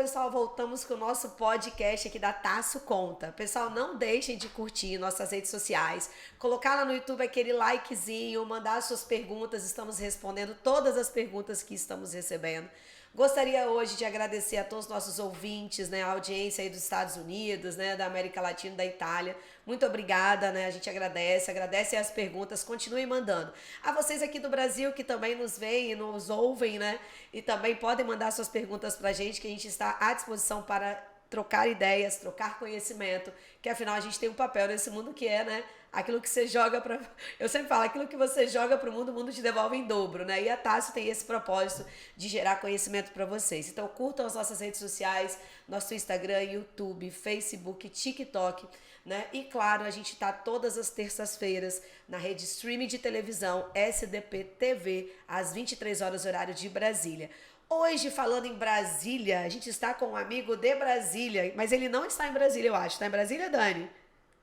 pessoal, voltamos com o nosso podcast aqui da Taço Conta. Pessoal, não deixem de curtir nossas redes sociais, colocar lá no YouTube aquele likezinho, mandar suas perguntas, estamos respondendo todas as perguntas que estamos recebendo. Gostaria hoje de agradecer a todos os nossos ouvintes, né, a audiência aí dos Estados Unidos, né, da América Latina, da Itália. Muito obrigada, né? A gente agradece as perguntas, continuem mandando. A vocês aqui do Brasil que também nos veem e nos ouvem, né? E também podem mandar suas perguntas pra gente, que a gente está à disposição para trocar ideias, trocar conhecimento, que afinal a gente tem um papel nesse mundo que é, né? Aquilo que você joga para. Eu sempre falo, aquilo que você joga para o mundo te devolve em dobro, né? E a Tássio tem esse propósito de gerar conhecimento para vocês. Então curtam as nossas redes sociais, nosso Instagram, YouTube, Facebook, TikTok, né? E claro, a gente tá todas as terças-feiras na rede streaming de televisão SDP TV, às 23 horas, horário de Brasília. Hoje, falando em Brasília, a gente está com um amigo de Brasília, mas ele não está em Brasília, eu acho. Está em Brasília, Dani?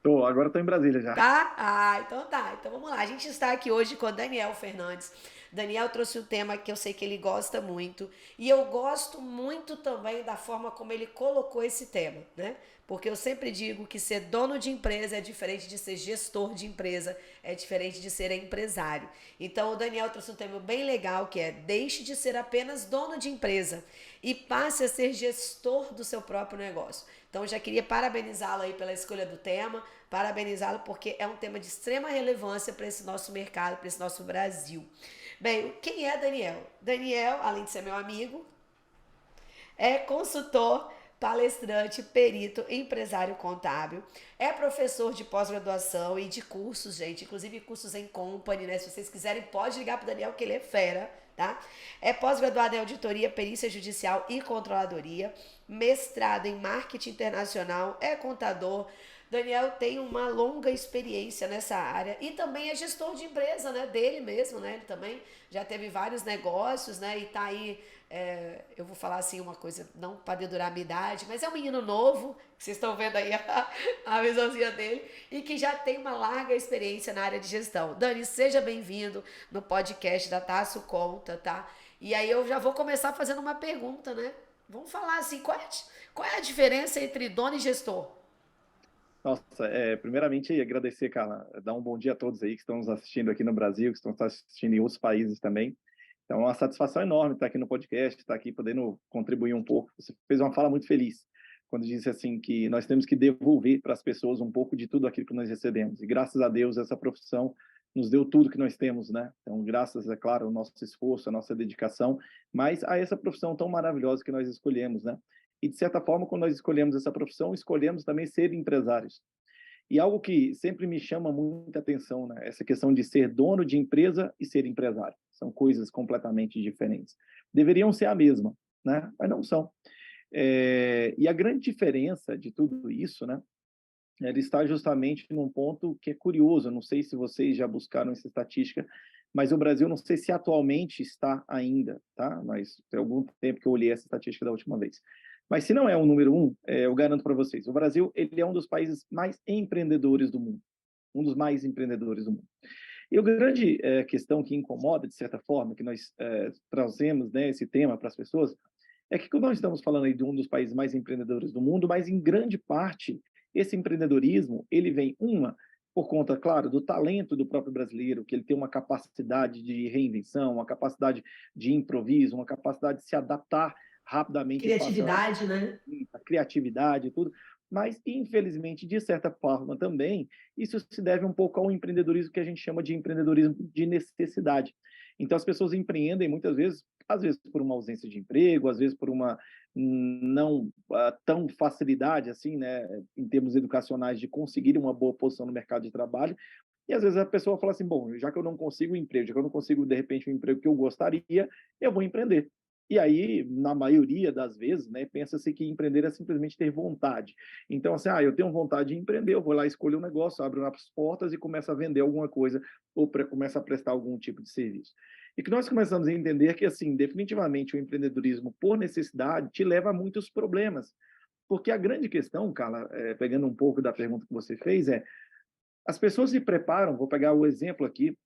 Agora estou em Brasília já. Tá? Ah, então tá. Então vamos lá. A gente está aqui hoje com o Daniel Fernandes. Daniel trouxe um tema que eu sei que ele gosta muito. E eu gosto muito também da forma como ele colocou esse tema, né? Porque eu sempre digo que ser dono de empresa é diferente de ser gestor de empresa, é diferente de ser empresário. Então o Daniel trouxe um tema bem legal que é: deixe de ser apenas dono de empresa e passe a ser gestor do seu próprio negócio. Então eu já queria parabenizá-lo aí pela escolha do tema, parabenizá-lo porque é um tema de extrema relevância para esse nosso mercado, para esse nosso Brasil. Bem, quem é Daniel? Daniel, além de ser meu amigo, é consultor, palestrante, perito, empresário contábil, é professor de pós-graduação e de cursos, gente, inclusive cursos em company, né? Se vocês quiserem, pode ligar pro Daniel que ele é fera, tá? É pós-graduado em auditoria, perícia judicial e controladoria, mestrado em marketing internacional, é contador. Daniel tem uma longa experiência nessa área e também é gestor de empresa, né, dele mesmo, né? Ele também já teve vários negócios, né? E tá aí, eu vou falar assim uma coisa, não para dedurar a minha idade, mas é um menino novo, que vocês estão vendo aí a visãozinha dele, e que já tem uma larga experiência na área de gestão. Dani, seja bem-vindo no podcast da Taço Conta, tá? E aí eu já vou começar fazendo uma pergunta, né? Vamos falar assim, qual é a diferença entre dono e gestor? Nossa, primeiramente agradecer, cara, dar um bom dia a todos aí que estão nos assistindo aqui no Brasil, que estão nos assistindo em outros países também. Então, é uma satisfação enorme estar aqui no podcast, estar aqui podendo contribuir um pouco. Você fez uma fala muito feliz quando disse assim que nós temos que devolver para as pessoas um pouco de tudo aquilo que nós recebemos. E graças a Deus essa profissão nos deu tudo que nós temos, né? Então, graças, é claro, ao nosso esforço, à nossa dedicação, mas a essa profissão tão maravilhosa que nós escolhemos, né? E, de certa forma, quando nós escolhemos essa profissão, escolhemos também ser empresários. E algo que sempre me chama muita atenção, né? Essa questão de ser dono de empresa e ser empresário. São coisas completamente diferentes. Deveriam ser a mesma, né? Mas não são. E a grande diferença de tudo isso, né? Ela está justamente num ponto que é curioso. Eu não sei se vocês já buscaram essa estatística, mas o Brasil, não sei se atualmente está ainda, tá? Mas tem algum tempo que eu olhei essa estatística da última vez. Mas se não é o número um, eu garanto para vocês, o Brasil ele é um dos países mais empreendedores do mundo, um dos mais empreendedores do mundo. E a grande questão que incomoda, de certa forma, que nós trazemos, né, esse tema para as pessoas, é que quando nós estamos falando aí de um dos países mais empreendedores do mundo, mas em grande parte esse empreendedorismo ele vem por conta, claro, do talento do próprio brasileiro, que ele tem uma capacidade de reinvenção, uma capacidade de improviso, uma capacidade de se adaptar rapidamente face Criatividade, né? à criatividade e tudo. Mas, infelizmente, de certa forma também, isso se deve um pouco ao empreendedorismo que a gente chama de empreendedorismo de necessidade. Então, as pessoas empreendem muitas vezes, às vezes por uma ausência de emprego, às vezes por uma não tão facilidade assim, né, em termos educacionais, de conseguir uma boa posição no mercado de trabalho. E às vezes a pessoa fala assim: bom, já que eu não consigo um emprego, já que eu não consigo de repente um emprego que eu gostaria, eu vou empreender. E aí, na maioria das vezes, né, pensa-se que empreender é simplesmente ter vontade. Então, assim, eu tenho vontade de empreender, eu vou lá, escolho um negócio, abro as portas e começo a vender alguma coisa ou começo a prestar algum tipo de serviço. E que nós começamos a entender que, assim, definitivamente o empreendedorismo por necessidade te leva a muitos problemas. Porque a grande questão, Carla, pegando um pouco da pergunta que você fez, as pessoas se preparam, vou pegar o exemplo aqui,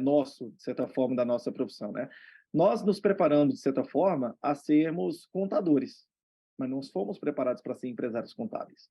nosso, de certa forma, da nossa profissão, né? Nós nos preparamos, de certa forma, a sermos contadores. mas não fomos preparados para ser empresários contábeis.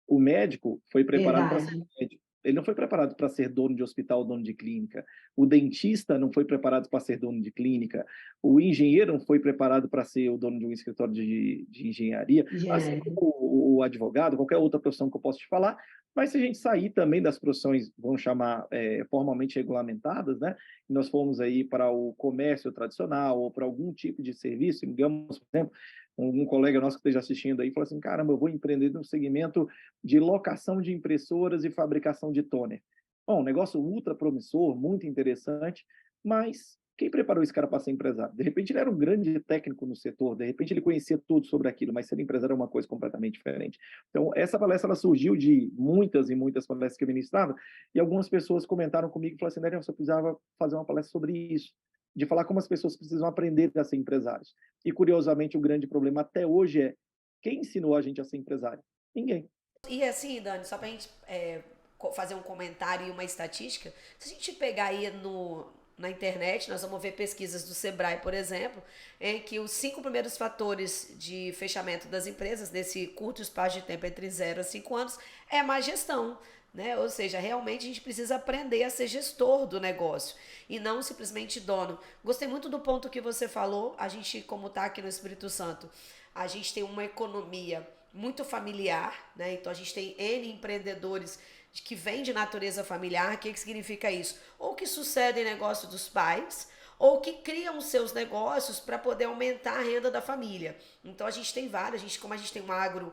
O médico foi preparado para ser Verdade. médico. Ele não foi preparado para ser dono de hospital, dono de clínica. O dentista não foi preparado para ser dono de clínica. O engenheiro não foi preparado para ser o dono de um escritório de engenharia. Assim Engenharia. como o advogado, qualquer outra profissão que eu posso te falar. Mas se a gente sair também das profissões, vamos chamar, formalmente regulamentadas, né? E nós formos aí para o comércio tradicional ou para algum tipo de serviço, digamos, por exemplo, um colega nosso que esteja assistindo aí falou assim, caramba, eu vou empreender no segmento de locação de impressoras e fabricação de toner. Bom, um negócio ultra promissor, muito interessante, mas quem preparou esse cara para ser empresário? De repente ele era um grande técnico no setor, de repente ele conhecia tudo sobre aquilo, mas ser empresário é uma coisa completamente diferente. Então, essa palestra ela surgiu de muitas e muitas palestras que eu ministrava, e algumas pessoas comentaram comigo e falaram assim, Daniel, você precisava fazer uma palestra sobre isso, de falar como as pessoas precisam aprender a ser empresários. E, curiosamente, o grande problema até hoje é quem ensinou a gente a ser empresário? Ninguém. E assim, Dani, só pra gente fazer um comentário e uma estatística, se a gente pegar aí na internet, nós vamos ver pesquisas do Sebrae, por exemplo, em que os 5 primeiros fatores de fechamento das empresas, nesse curto espaço de tempo entre 0 a 5 anos, é má gestão. Né? Ou seja, realmente a gente precisa aprender a ser gestor do negócio e não simplesmente dono. Gostei muito do ponto que você falou. A gente, como está aqui no Espírito Santo, a gente tem uma economia muito familiar, né? Então a gente tem N empreendedores que vêm de natureza familiar. O que significa isso? Ou que sucedem negócio dos pais, ou que criam seus negócios para poder aumentar a renda da família. Então a gente tem vários, como a gente tem um agro,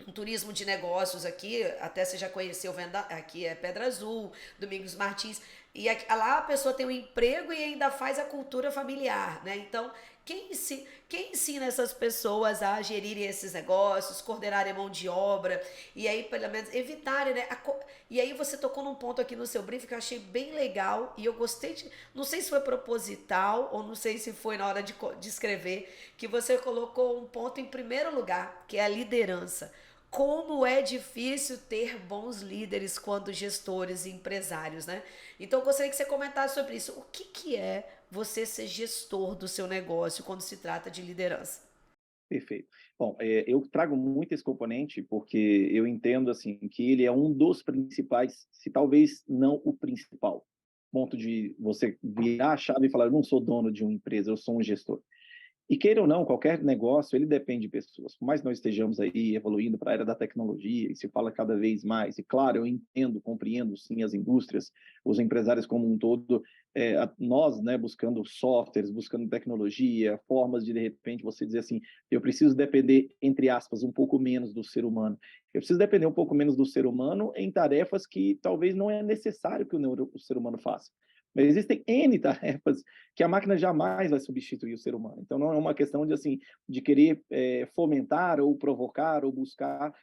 um turismo de negócios aqui, até você já conheceu, aqui é Pedra Azul, Domingos Martins, e aqui, lá a pessoa tem um emprego e ainda faz a cultura familiar, né? Então, quem ensina essas pessoas a gerirem esses negócios, coordenarem mão de obra, e aí, pelo menos, evitarem, né? E aí você tocou num ponto aqui no seu briefing que eu achei bem legal, e eu gostei de, não sei se foi proposital, ou não sei se foi na hora de escrever, que você colocou um ponto em primeiro lugar, que é a liderança. Como é difícil ter bons líderes quando gestores e empresários, né? Então eu gostaria que você comentasse sobre isso. O que é você ser gestor do seu negócio quando se trata de liderança? Perfeito. Bom, eu trago muito esse componente porque eu entendo assim que ele é um dos principais, se talvez não o principal, ponto de você virar a chave e falar, eu não sou dono de uma empresa, eu sou um gestor. E queira ou não, qualquer negócio, ele depende de pessoas. Por mais que nós estejamos aí evoluindo para a era da tecnologia, e se fala cada vez mais, e claro, eu entendo, compreendo sim as indústrias, os empresários como um todo, nós, né, buscando softwares, buscando tecnologia, formas de repente, você dizer assim, eu preciso depender, entre aspas, um pouco menos do ser humano. Eu preciso depender um pouco menos do ser humano em tarefas que talvez não é necessário que o ser humano faça. Mas existem N tarefas que a máquina jamais vai substituir o ser humano. Então, não é uma questão de, assim, de querer fomentar ou provocar ou buscar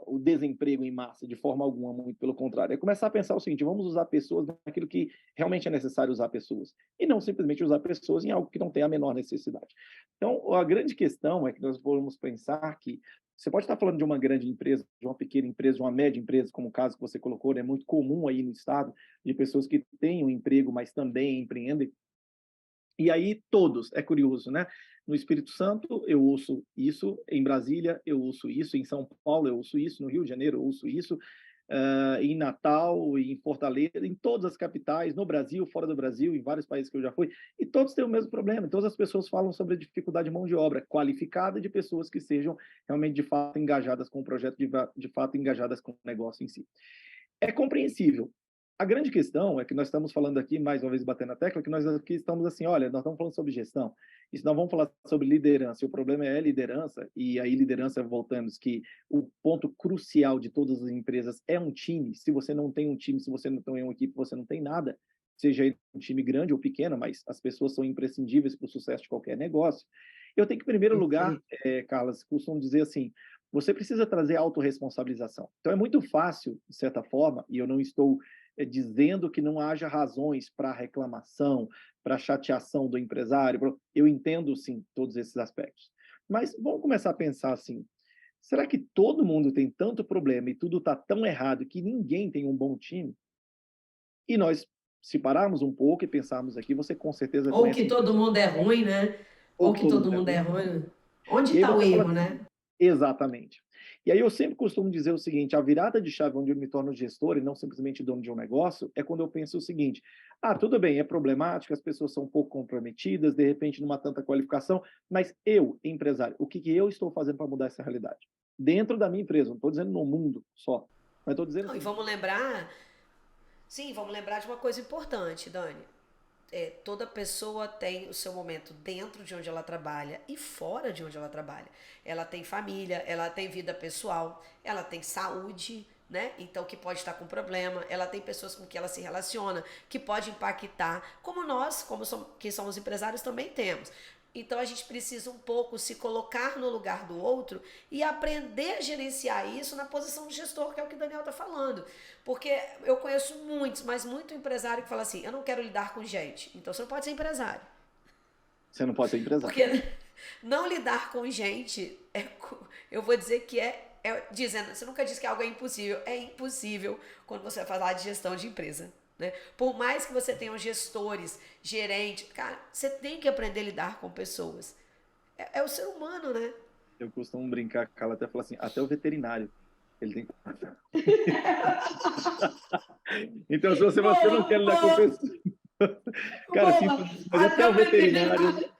o desemprego em massa, de forma alguma, muito pelo contrário. É começar a pensar o seguinte, vamos usar pessoas naquilo que realmente é necessário usar pessoas, e não simplesmente usar pessoas em algo que não tem a menor necessidade. Então, a grande questão é que nós vamos pensar que você pode estar falando de uma grande empresa, de uma pequena empresa, de uma média empresa, como o caso que você colocou, é né? Muito comum aí no estado, de pessoas que têm um emprego, mas também empreendem. E aí todos, é curioso, né? No Espírito Santo eu ouço isso, em Brasília eu ouço isso, em São Paulo eu ouço isso, no Rio de Janeiro eu ouço isso, em Natal, em Fortaleza, em todas as capitais, no Brasil, fora do Brasil, em vários países que eu já fui, e todos têm o mesmo problema. Todas as pessoas falam sobre a dificuldade de mão de obra qualificada de pessoas que sejam realmente de fato engajadas com o projeto, de fato engajadas com o negócio em si. É compreensível. A grande questão é que nós estamos falando aqui, mais uma vez batendo na tecla, que nós aqui estamos assim, olha, nós estamos falando sobre gestão, e se nós vamos falar sobre liderança, e o problema é liderança, e aí liderança, voltamos, que o ponto crucial de todas as empresas é um time. Se você não tem um time, se você não tem uma equipe, você não tem nada, seja um time grande ou pequeno, mas as pessoas são imprescindíveis para o sucesso de qualquer negócio. Eu tenho que, em primeiro lugar, Perfeito. Carlas, costumo dizer assim, você precisa trazer autorresponsabilização. Então, é muito fácil, de certa forma, e eu não estou dizendo que não haja razões para reclamação, para chateação do empresário. Eu entendo, sim, todos esses aspectos. Mas vamos começar a pensar assim, será que todo mundo tem tanto problema e tudo está tão errado que ninguém tem um bom time? E nós, se pararmos um pouco e pensarmos aqui, você com certeza Ou que conhece todo empresas mundo é ruim, né? ou Ou que que todo todo mundo é mundo é ruim, ruim. Onde E aí está o você fala erro, assim, né? exatamente. E aí eu sempre costumo dizer o seguinte, a virada de chave onde eu me torno gestor e não simplesmente dono de um negócio, é quando eu penso o seguinte, tudo bem, é problemático, as pessoas são um pouco comprometidas, de repente não há tanta qualificação, mas eu, empresário, o que que eu estou fazendo para mudar essa realidade? Dentro da minha empresa, não estou dizendo no mundo só, mas estou dizendo o Não, e seguinte, vamos lembrar, sim, vamos lembrar de uma coisa importante, Dani. Toda pessoa tem o seu momento dentro de onde ela trabalha e fora de onde ela trabalha. Ela tem família, ela tem vida pessoal, ela tem saúde, né? Então que pode estar com problema, ela tem pessoas com que ela se relaciona, que pode impactar, como nós, que somos empresários, também temos. Então a gente precisa um pouco se colocar no lugar do outro e aprender a gerenciar isso na posição do gestor, que é o que o Daniel está falando. Porque eu conheço muitos, mas muito empresário que fala assim: eu não quero lidar com gente. Então você não pode ser empresário. você não pode ser empresário. Porque não lidar com gente, eu vou dizer que dizendo, você nunca disse que algo é impossível. É impossível quando você vai falar de gestão de empresa. Né? Por mais que você tenha gestores, gerentes, cara, você tem que aprender a lidar com pessoas. É o ser humano, né? Eu costumo brincar com ela até falar assim, até o veterinário, ele tem. Então, se você não quer Boa, lidar com boa, pessoas, cara, boa. sinto muito, mas Até até o o veterinário, veterinário.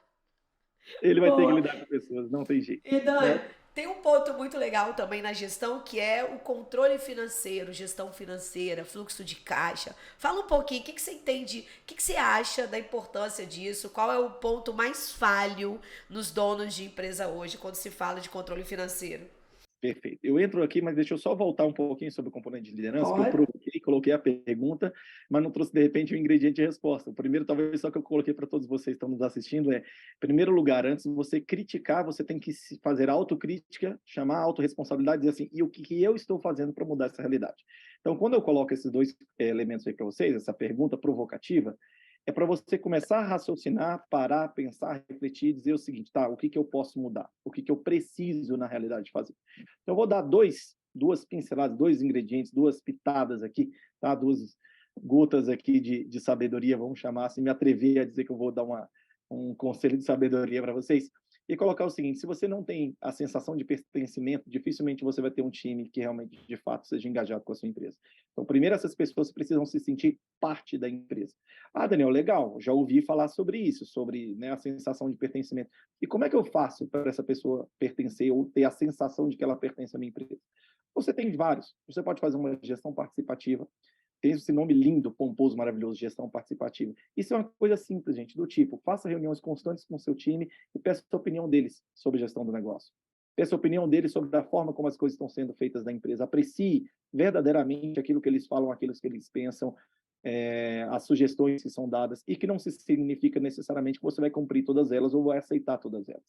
ele vai ter que Boa. lidar com pessoas, não tem jeito, E Dani, né? tem um ponto muito legal também na gestão que é o controle financeiro, gestão financeira, fluxo de caixa. Fala um pouquinho, o que, que você entende, o que, que você acha da importância disso? Qual é o ponto mais falho nos donos de empresa hoje quando se fala de controle financeiro? Perfeito. Eu entro aqui, mas deixa eu só voltar um pouquinho sobre o componente de liderança, que eu Pode. provoquei, coloquei a pergunta, mas não trouxe, de repente, o ingrediente de resposta. O primeiro, talvez, só que eu coloquei para todos vocês que estão nos assistindo é, em primeiro lugar, antes de você criticar, você tem que fazer autocrítica, chamar a autorresponsabilidade e dizer assim, e o que, que eu estou fazendo para mudar essa realidade? Então, quando eu coloco esses dois elementos aí para vocês, essa pergunta provocativa, é para você começar a raciocinar, parar, pensar, refletir e dizer o seguinte, tá, o que, que eu posso mudar? O que, que eu preciso, na realidade, fazer? Então, eu vou dar duas pinceladas, dois ingredientes, duas pitadas aqui, tá? Duas gotas aqui de sabedoria, vamos chamar assim, me atrever a dizer que eu vou dar um conselho de sabedoria para vocês e colocar o seguinte, se você não tem a sensação de pertencimento, dificilmente você vai ter um time que realmente, de fato, seja engajado com a sua empresa. Então, primeiro, essas pessoas precisam se sentir parte da empresa. Daniel, legal, já ouvi falar sobre isso, sobre, né, a sensação de pertencimento. E como é que eu faço para essa pessoa pertencer ou ter a sensação de que ela pertence à minha empresa? Você tem vários. Você pode fazer uma gestão participativa. Tem esse nome lindo, pomposo, maravilhoso, gestão participativa. Isso é uma coisa simples, gente, do tipo, faça reuniões constantes com o seu time e peça a opinião deles sobre a gestão do negócio. Peça a opinião deles sobre a forma como as coisas estão sendo feitas na empresa. Aprecie verdadeiramente aquilo que eles falam, aquilo que eles pensam, as sugestões que são dadas e que não significa necessariamente que você vai cumprir todas elas ou vai aceitar todas elas.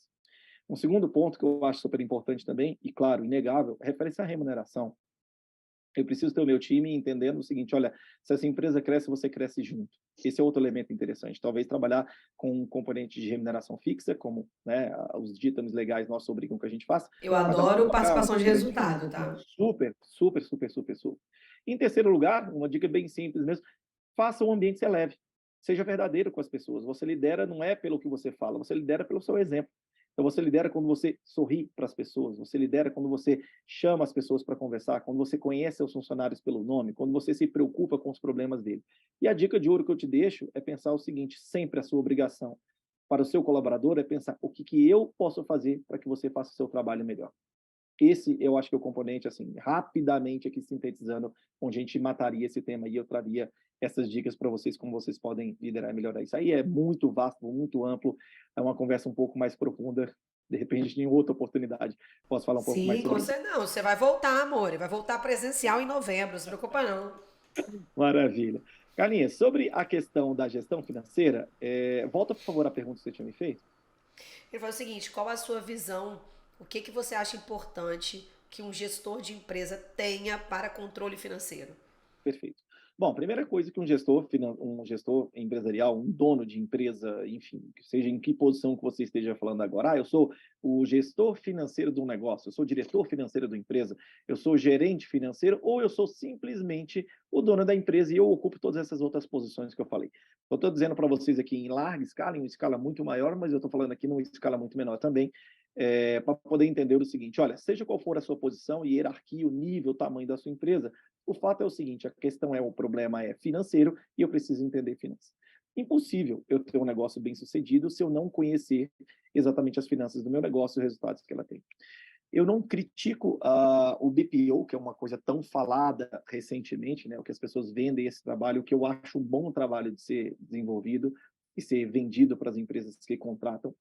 Um segundo ponto que eu acho super importante também, e claro, inegável, é referência à remuneração. Eu preciso ter o meu time entendendo o seguinte, olha, se essa empresa cresce, você cresce junto. Esse é outro elemento interessante. Talvez trabalhar com um componente de remuneração fixa, como, né, os ditames legais nossos obrigam que a gente faça, Eu mas também adoro colocar um participação de componente resultado, tá? super, super, super, super, super. Em terceiro lugar, uma dica bem simples mesmo, faça o ambiente ser leve. Seja verdadeiro com as pessoas. Você lidera não é pelo que você fala, você lidera pelo seu exemplo. Então, você lidera quando você sorri para as pessoas, você lidera quando você chama as pessoas para conversar, quando você conhece seus funcionários pelo nome, quando você se preocupa com os problemas dele. E a dica de ouro que eu te deixo é pensar o seguinte: sempre a sua obrigação para o seu colaborador é pensar o que, que eu posso fazer para que você faça o seu trabalho melhor. Esse eu acho que é o componente, assim, rapidamente aqui sintetizando, onde a gente mataria esse tema e eu traria essas dicas para vocês, como vocês podem liderar e melhorar. Isso aí é muito vasto, muito amplo, é uma conversa um pouco mais profunda. De repente, em outra oportunidade, posso falar um pouco mais Sim, com sobre isso. certeza. Não, você vai voltar, amor. Vai voltar presencial em novembro, não se preocupa não. Maravilha. Carlinhos, sobre a questão da gestão financeira, volta, por favor, à pergunta que você tinha me feito. Ele falou o seguinte: qual a sua visão? O que, que você acha importante que um gestor de empresa tenha para controle financeiro? Perfeito. Bom, primeira coisa que um gestor empresarial, um dono de empresa, enfim, seja em que posição que você esteja falando agora, eu sou o gestor financeiro de um negócio, eu sou o diretor financeiro da empresa, eu sou o gerente financeiro, ou eu sou simplesmente o dono da empresa e eu ocupo todas essas outras posições que eu falei. Eu estou dizendo para vocês aqui em larga escala, em uma escala muito maior, mas eu estou falando aqui numa escala muito menor também, para poder entender o seguinte: olha, seja qual for a sua posição, hierarquia, o nível, o tamanho da sua empresa, o fato é o seguinte: a questão o problema é financeiro e eu preciso entender finanças. Impossível eu ter um negócio bem sucedido se eu não conhecer exatamente as finanças do meu negócio e os resultados que ela tem. Eu não critico o BPO, que é uma coisa tão falada recentemente, né? O que as pessoas vendem esse trabalho, o que eu acho um bom trabalho de ser desenvolvido e ser vendido para as empresas que contratam.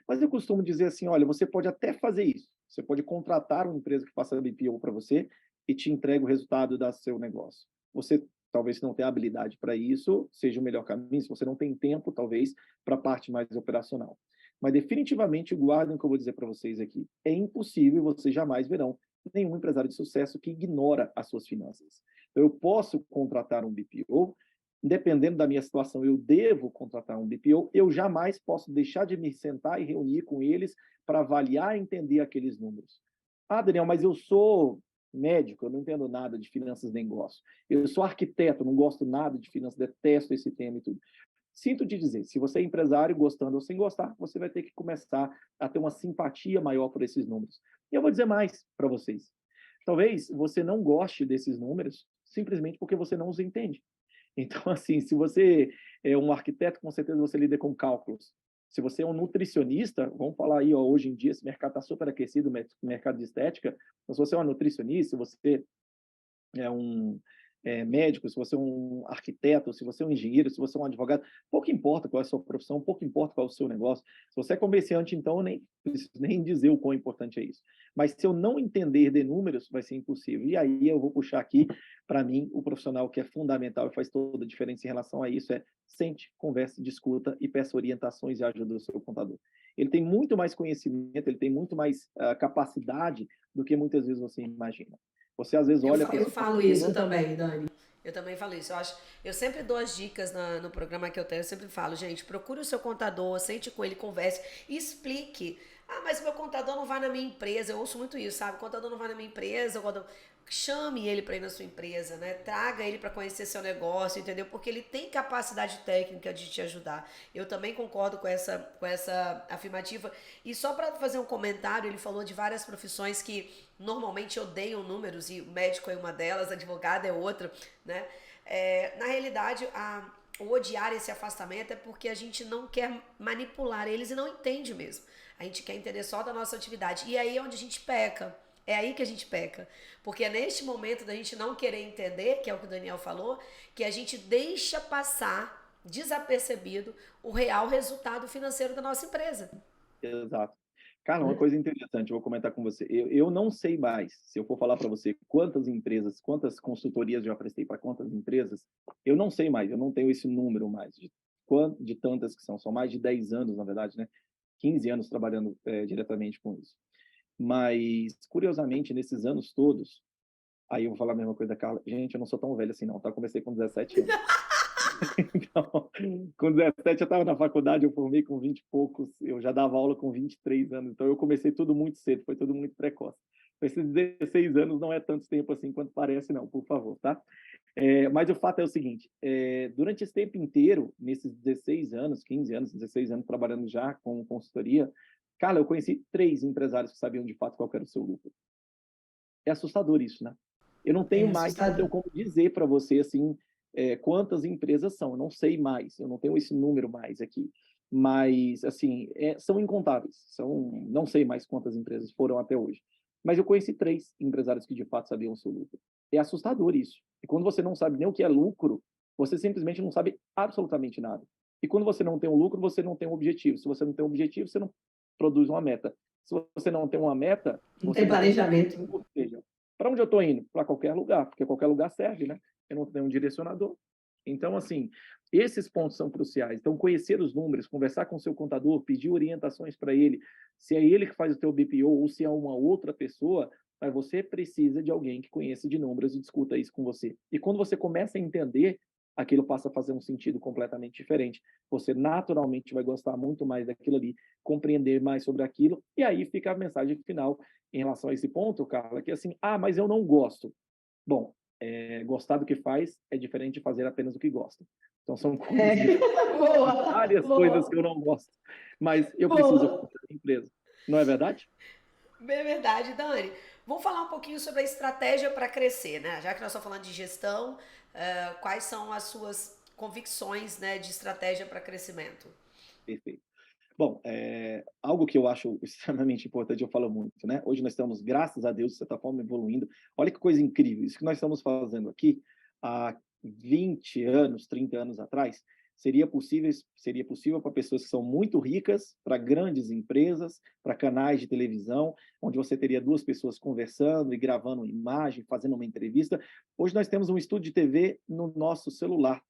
Mas eu costumo dizer assim, olha, você pode até fazer isso. Você pode contratar uma empresa que faça BPO para você e te entrega o resultado do seu negócio. Você talvez não tenha habilidade para isso, seja o melhor caminho. Se você não tem tempo, talvez, para a parte mais operacional. Mas definitivamente, guardem o que eu vou dizer para vocês aqui. É impossível, vocês jamais verão nenhum empresário de sucesso que ignora as suas finanças. Então, eu posso contratar um BPO, dependendo da minha situação, eu devo contratar um BPO, eu jamais posso deixar de me sentar e reunir com eles para avaliar e entender aqueles números. Ah, Daniel, mas eu sou médico, eu não entendo nada de finanças nem gosto. Eu sou arquiteto, não gosto nada de finanças, detesto esse tema e tudo. Sinto te dizer, se você é empresário, gostando ou sem gostar, você vai ter que começar a ter uma simpatia maior por esses números. E eu vou dizer mais para vocês. Talvez você não goste desses números simplesmente porque você não os entende. Então, assim, se você é um arquiteto, com certeza você lida com cálculos. Se você é um nutricionista, vamos falar aí, ó, hoje em dia esse mercado está super aquecido, o mercado de estética, então, se você é um nutricionista, se você é um médico, se você é um arquiteto, se você é um engenheiro, se você é um advogado, pouco importa qual é a sua profissão, pouco importa qual é o seu negócio. Se você é comerciante, então, eu nem preciso nem dizer o quão importante é isso. Mas se eu não entender de números, vai ser impossível. E aí eu vou puxar aqui, para mim, o profissional que é fundamental e faz toda a diferença em relação a isso é sente, converse, discuta e peça orientações e ajuda do seu contador. Ele tem muito mais conhecimento, ele tem muito mais capacidade do que muitas vezes você imagina. Você às vezes olha a Eu pessoa falo e isso levanta. também, Dani. Eu também falo isso. Eu sempre dou as dicas no programa que eu tenho. Eu sempre falo, gente, procure o seu contador, sente com ele, converse e explique. Ah, mas meu contador não vai na minha empresa. Eu ouço muito isso, sabe? O contador não vai na minha empresa. Chame ele para ir na sua empresa, né? Traga ele para conhecer seu negócio, entendeu? Porque ele tem capacidade técnica de te ajudar. Eu também concordo com essa afirmativa. E só para fazer um comentário, ele falou de várias profissões que normalmente odeiam números, e o médico é uma delas, advogado é outra, né? Na realidade, o odiar esse afastamento é porque a gente não quer manipular eles e não entende mesmo. A gente quer entender só da nossa atividade. E aí é onde a gente peca. É aí que a gente peca. Porque é neste momento da gente não querer entender, que é o que o Daniel falou, que a gente deixa passar desapercebido o real resultado financeiro da nossa empresa. Exato. Cara, uma coisa interessante, eu vou comentar com você. Eu não sei mais, se eu for falar para você quantas empresas, quantas consultorias eu já prestei para quantas empresas, eu não sei mais, eu não tenho esse número mais de tantas que são. São mais de 10 anos, na verdade, né? 15 anos trabalhando diretamente com isso. Mas, curiosamente, nesses anos todos, aí eu vou falar a mesma coisa da Carla. Gente, eu não sou tão velho assim, não, tá? Eu comecei com 17 anos. Então, com 17 eu estava na faculdade, eu formei com 20 e poucos, eu já dava aula com 23 anos, então eu comecei tudo muito cedo, foi tudo muito precoce. Esses 16 anos não é tanto tempo assim quanto parece, não, por favor, tá? Mas o fato é o seguinte, durante esse tempo inteiro, nesses 16 anos, 15 anos, 16 anos trabalhando já com consultoria, cara, eu conheci 3 empresários que sabiam de fato qual era o seu lucro. É assustador isso, né? Eu não tenho É mais, eu não tenho assustador. como dizer para você assim quantas empresas são. Eu não sei mais, eu não tenho esse número mais aqui. Mas assim, são incontáveis. Não sei mais quantas empresas foram até hoje. Mas eu conheci 3 empresários que de fato sabiam o seu lucro. É assustador isso. E quando você não sabe nem o que é lucro, você simplesmente não sabe absolutamente nada. E quando você não tem um lucro, você não tem um objetivo. Se você não tem um objetivo, você não produz uma meta. Se você não tem uma meta, Não você tem não tem um planejamento. objetivo. Ou seja, para onde eu estou indo? Para qualquer lugar, porque qualquer lugar serve, né? Eu não tenho um direcionador. Então, assim, esses pontos são cruciais. Então, conhecer os números, conversar com o seu contador, pedir orientações para ele, se é ele que faz o teu BPO ou se é uma outra pessoa, mas você precisa de alguém que conheça de números e discuta isso com você. E quando você começa a entender, aquilo passa a fazer um sentido completamente diferente. Você naturalmente vai gostar muito mais daquilo ali, compreender mais sobre aquilo, e aí fica a mensagem final em relação a esse ponto, Carla, que é assim, mas eu não gosto. Bom, gostar do que faz é diferente de fazer apenas o que gosta. Então, são coisas diferentes. Boa, Várias coisas boa, que eu não gosto, mas eu preciso boa. fazer na empresa. Não é verdade? Bem verdade, Dani. Vamos falar um pouquinho sobre a estratégia para crescer, né? Já que nós estamos falando de gestão, quais são as suas convicções, né, de estratégia para crescimento? Perfeito. Bom, algo que eu acho extremamente importante, eu falo muito, né? Hoje nós estamos, graças a Deus, de certa forma, evoluindo. Olha que coisa incrível. Isso que nós estamos fazendo aqui há 20 anos, 30 anos atrás, seria possível para pessoas que são muito ricas, para grandes empresas, para canais de televisão, onde você teria duas pessoas conversando e gravando uma imagem, fazendo uma entrevista. Hoje nós temos um estúdio de TV no nosso celular.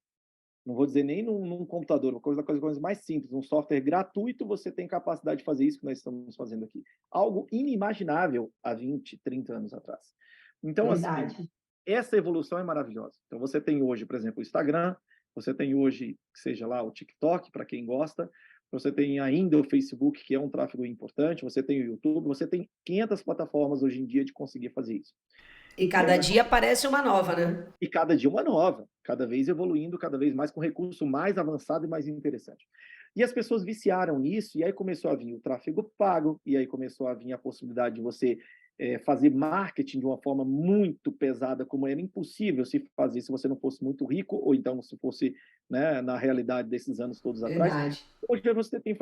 Não vou dizer nem num computador, uma coisa mais simples, um software gratuito, você tem capacidade de fazer isso que nós estamos fazendo aqui. Algo inimaginável há 20, 30 anos atrás. Então, assim, Verdade. essa evolução é maravilhosa. Então, você tem hoje, por exemplo, o Instagram, você tem hoje, seja lá, o TikTok, para quem gosta, você tem ainda o Facebook, que é um tráfego importante, você tem o YouTube, você tem 500 plataformas hoje em dia de conseguir fazer isso. E E aí, cada dia aparece uma nova, né? e cada dia uma nova, cada vez evoluindo, cada vez mais com recurso mais avançado e mais interessante. E as pessoas viciaram nisso, e aí começou a vir o tráfego pago, e aí começou a vir a possibilidade de você fazer marketing de uma forma muito pesada, como era impossível se fazer se você não fosse muito rico, ou então se fosse, né, na realidade desses anos todos atrás. Verdade. Hoje você tem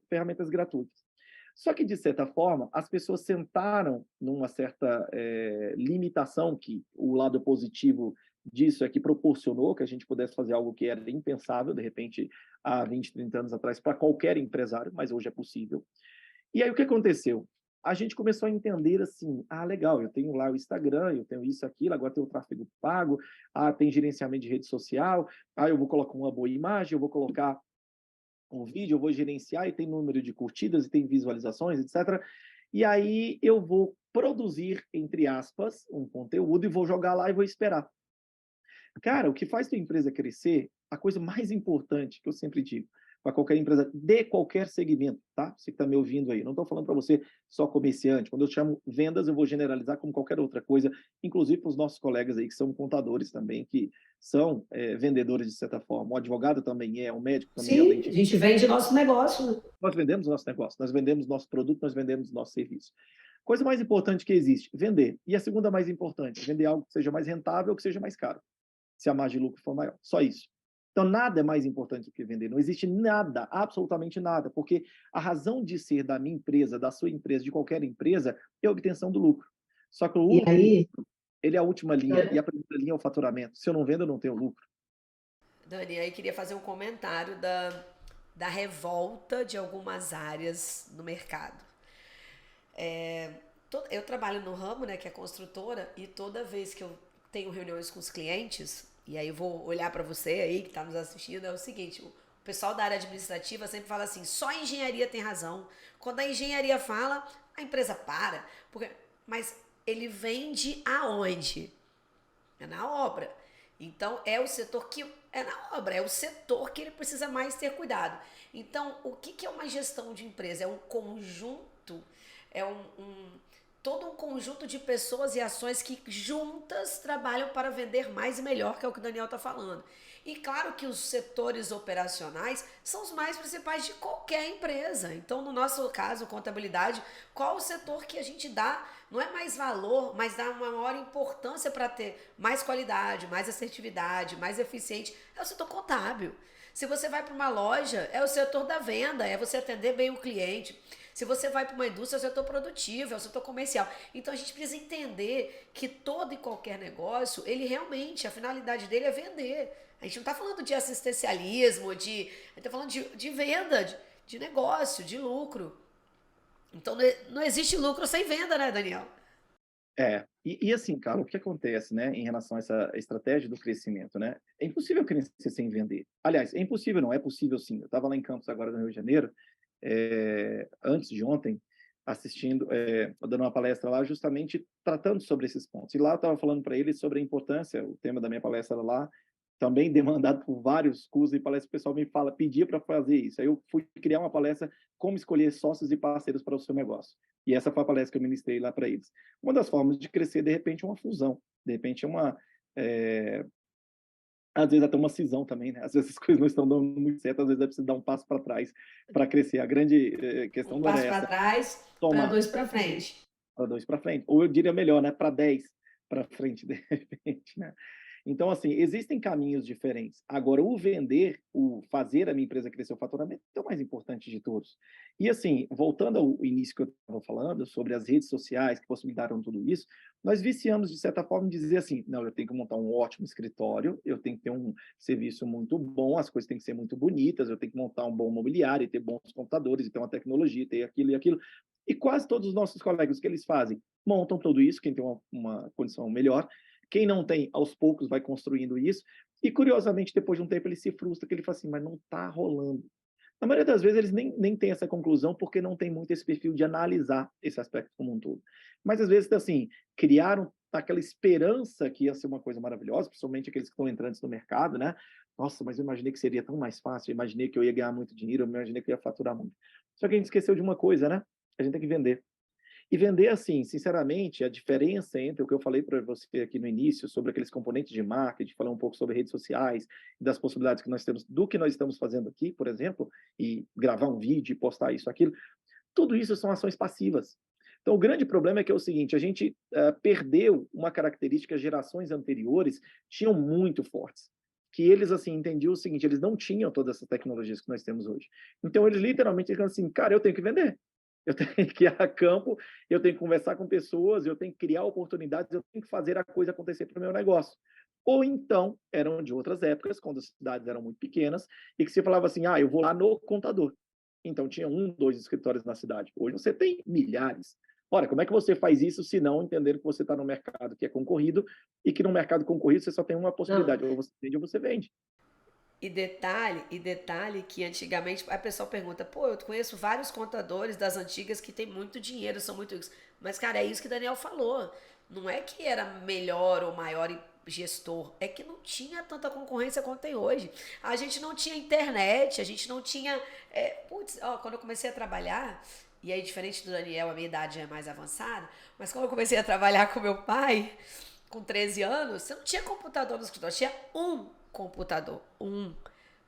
ferramentas gratuitas. Só que, de certa forma, as pessoas sentaram numa certa limitação que o lado positivo disso é que proporcionou que a gente pudesse fazer algo que era impensável, de repente, há 20, 30 anos atrás, para qualquer empresário, mas hoje é possível. E aí o que aconteceu? A gente começou a entender assim, legal, eu tenho lá o Instagram, eu tenho isso, aquilo, agora tem o tráfego pago, tem gerenciamento de rede social, eu vou colocar uma boa imagem, eu vou colocar um vídeo, eu vou gerenciar e tem número de curtidas e tem visualizações, etc. E aí eu vou produzir, entre aspas, um conteúdo e vou jogar lá e vou esperar. Cara, o que faz tua empresa crescer, a coisa mais importante que eu sempre digo, para qualquer empresa de qualquer segmento, tá? Você que está me ouvindo aí, não estou falando para você só comerciante. Quando eu chamo vendas, eu vou generalizar como qualquer outra coisa, inclusive para os nossos colegas aí que são contadores também, que são vendedores de certa forma. O advogado também é, o médico também é, o Sim, a dentista. gente vende nosso negócio, né? Nós vendemos nosso negócio, nós vendemos nosso produto, nós vendemos nosso serviço. Coisa mais importante que existe, vender. E a segunda mais importante, vender algo que seja mais rentável, que seja mais caro, se a margem de lucro for maior. Só isso. Então, nada é mais importante do que vender. Não existe nada, absolutamente nada, porque a razão de ser da minha empresa, da sua empresa, de qualquer empresa, é a obtenção do lucro. Só que E aí, ele é a última linha, e a primeira linha é o faturamento. Se eu não vendo, eu não tenho lucro. Dani, aí queria fazer um comentário da revolta de algumas áreas no mercado. Eu trabalho no ramo, né, que é construtora, e toda vez que eu tenho reuniões com os clientes, e aí eu vou olhar para você aí que está nos assistindo, é o seguinte: o pessoal da área administrativa sempre fala assim, só a engenharia tem razão. Quando a engenharia fala, a empresa para. Mas ele vende aonde? É na obra. Então é o setor que é na obra, é o setor que ele precisa mais ter cuidado. Então, o que é uma gestão de empresa? É um conjunto, é todo um conjunto de pessoas e ações que juntas trabalham para vender mais e melhor, que é o que o Daniel está falando. E claro que os setores operacionais são os mais principais de qualquer empresa. Então, no nosso caso, contabilidade, qual o setor que a gente dá, não é mais valor, mas dá uma maior importância para ter mais qualidade, mais assertividade, mais eficiente? É o setor contábil. Se você vai para uma loja, é o setor da venda, é você atender bem o cliente. Se você vai para uma indústria, é o setor produtivo, é o setor comercial. Então a gente precisa entender que todo e qualquer negócio, ele realmente, a finalidade dele é vender. A gente não está falando de assistencialismo, a gente está falando de venda, de negócio, de lucro. Então não existe lucro sem venda, né, Daniel? E assim, cara, o que acontece, né, em relação a essa estratégia do crescimento, né? É impossível crescer sem vender. Aliás, é impossível não, é possível sim. Eu estava lá em Campos agora no Rio de Janeiro, antes de ontem, assistindo, dando uma palestra lá, justamente tratando sobre esses pontos. E lá eu estava falando para eles sobre a importância, o tema da minha palestra era lá, também demandado por vários cursos e palestras, o pessoal me fala, pedia para fazer isso. Aí eu fui criar uma palestra como escolher sócios e parceiros para o seu negócio. E essa foi a palestra que eu ministrei lá para eles. Uma das formas de crescer, de repente, é uma fusão. De repente, é uma às vezes até uma cisão também, né? Às vezes as coisas não estão dando muito certo, às vezes é preciso dar um passo para trás para crescer. A grande questão Um não era passo para essa, trás, para toma dois para frente. para dois para frente, ou eu diria melhor, né, para 10 para frente, de repente, né? Então, assim, existem caminhos diferentes. Agora, o vender, o fazer a minha empresa crescer, o faturamento é o mais importante de todos. E, assim, voltando ao início que eu estava falando, sobre as redes sociais que possibilitaram tudo isso, nós viciamos, de certa forma, em dizer assim: não, eu tenho que montar um ótimo escritório, eu tenho que ter um serviço muito bom, as coisas têm que ser muito bonitas, eu tenho que montar um bom mobiliário, ter bons computadores, ter uma tecnologia, ter aquilo e aquilo. E quase todos os nossos colegas, o que eles fazem? Montam tudo isso, quem tem uma condição melhor, quem não tem, aos poucos vai construindo isso, e curiosamente, depois de um tempo, ele se frustra, que ele fala assim, mas não está rolando. Na maioria das vezes, eles nem têm essa conclusão, porque não tem muito esse perfil de analisar esse aspecto como um todo. Mas, às vezes, assim, criaram aquela esperança que ia ser uma coisa maravilhosa, principalmente aqueles que estão entrantes no mercado, né? Nossa, mas eu imaginei que seria tão mais fácil, eu imaginei que eu ia ganhar muito dinheiro, eu imaginei que eu ia faturar muito. Só que a gente esqueceu de uma coisa, né? A gente tem que vender. E vender, assim, sinceramente, a diferença entre o que eu falei para você aqui no início, sobre aqueles componentes de marketing, falar um pouco sobre redes sociais, das possibilidades que nós temos, do que nós estamos fazendo aqui, por exemplo, e gravar um vídeo e postar isso, aquilo, tudo isso são ações passivas. Então, o grande problema é que é o seguinte, a gente perdeu uma característica que gerações anteriores tinham muito fortes, que eles, assim, entendiam o seguinte, eles não tinham todas essas tecnologias que nós temos hoje. Então, eles literalmente dizem assim, cara, eu tenho que vender. Eu tenho que ir a campo, eu tenho que conversar com pessoas, eu tenho que criar oportunidades, eu tenho que fazer a coisa acontecer para o meu negócio. Ou então, eram de outras épocas, quando as cidades eram muito pequenas, e que você falava assim, eu vou lá no contador. Então, tinha 1, 2 escritórios na cidade. Hoje você tem milhares. Ora, como é que você faz isso se não entender que você está no mercado que é concorrido e que no mercado concorrido você só tem uma Não. possibilidade, ou você vende ou você vende. E detalhe que antigamente a pessoa pergunta, pô, eu conheço vários contadores das antigas que têm muito dinheiro, são muito ricos. Mas, cara, é isso que o Daniel falou. Não é que era melhor ou maior gestor, é que não tinha tanta concorrência quanto tem hoje. A gente não tinha internet, a gente não tinha. Quando eu comecei a trabalhar, e aí, diferente do Daniel, a minha idade já é mais avançada, mas quando eu comecei a trabalhar com meu pai, com 13 anos, você não tinha computador no escritório, tinha um computador. Um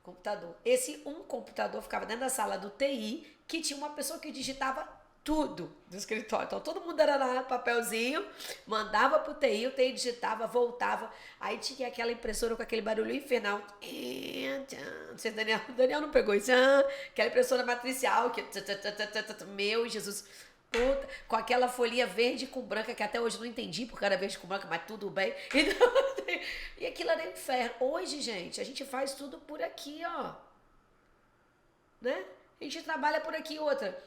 computador. Esse um computador ficava dentro da sala do TI, que tinha uma pessoa que digitava tudo do escritório. Então todo mundo era lá, papelzinho, mandava pro TI, o TI digitava, voltava. Aí tinha aquela impressora com aquele barulho infernal. Não sei se Daniel não pegou isso. Aquela impressora matricial que. Meu Jesus. Puta, com aquela folhinha verde com branca, que até hoje não entendi porque era verde com branca, mas tudo bem. Então, e aquilo era inferno. Hoje, gente, a gente faz tudo por aqui, ó. Né? A gente trabalha por aqui. Outra.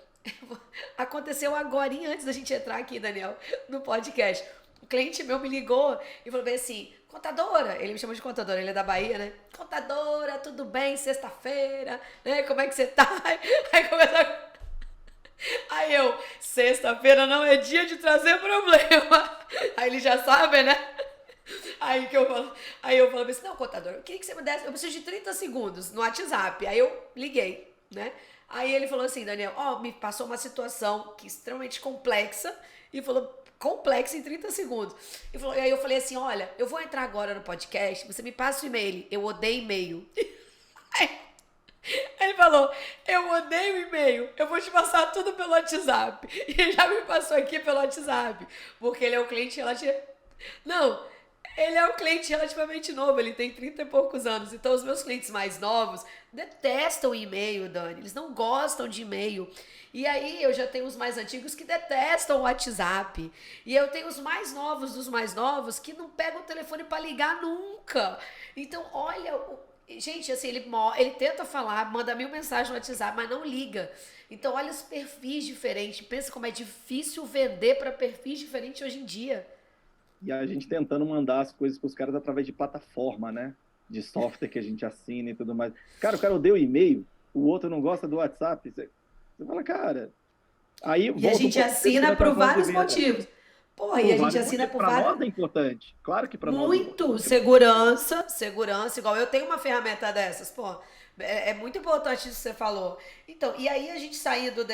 Aconteceu agora, antes da gente entrar aqui, Daniel, no podcast. O cliente meu me ligou e falou bem assim, contadora, ele me chamou de contadora, ele é da Bahia, né? Contadora, tudo bem, sexta-feira, né? Como é que você tá? Aí começou Aí eu, sexta-feira não é dia de trazer problema. Aí ele já sabe, né? Aí eu falo assim, não, contador, eu queria que você me desse, eu preciso de 30 segundos no WhatsApp. Aí eu liguei, né? Aí ele falou assim, Daniel, me passou uma situação que é extremamente complexa, e falou, complexa em 30 segundos. E aí eu falei assim, olha, eu vou entrar agora no podcast, você me passa o e-mail. Eu odeio e-mail. Aí ele falou, eu odeio e-mail, eu vou te passar tudo pelo WhatsApp. E ele já me passou aqui pelo WhatsApp, porque ele é um cliente relativamente... Não, ele é um cliente relativamente novo, ele tem 30 e poucos anos. Então os meus clientes mais novos detestam e-mail, Dani, eles não gostam de e-mail. E aí eu já tenho os mais antigos que detestam o WhatsApp. E eu tenho os mais novos dos mais novos que não pegam o telefone para ligar nunca. Então, olha... Gente, assim, ele tenta falar, manda 1000 mensagens no WhatsApp, mas não liga. Então, olha os perfis diferentes. Pensa como é difícil vender para perfis diferentes hoje em dia. E a gente tentando mandar as coisas para os caras através de plataforma, né? De software que a gente assina e tudo mais. Cara, o cara odeia o e-mail, o outro não gosta do WhatsApp. Você fala, cara... Aí, e a gente assina por vários motivos. Porra, e a gente assina por vários... Para nós é importante. Claro que para nós é importante. Muito. Segurança, igual eu tenho uma ferramenta dessas, pô. É muito importante isso que você falou. Então, e aí a gente saindo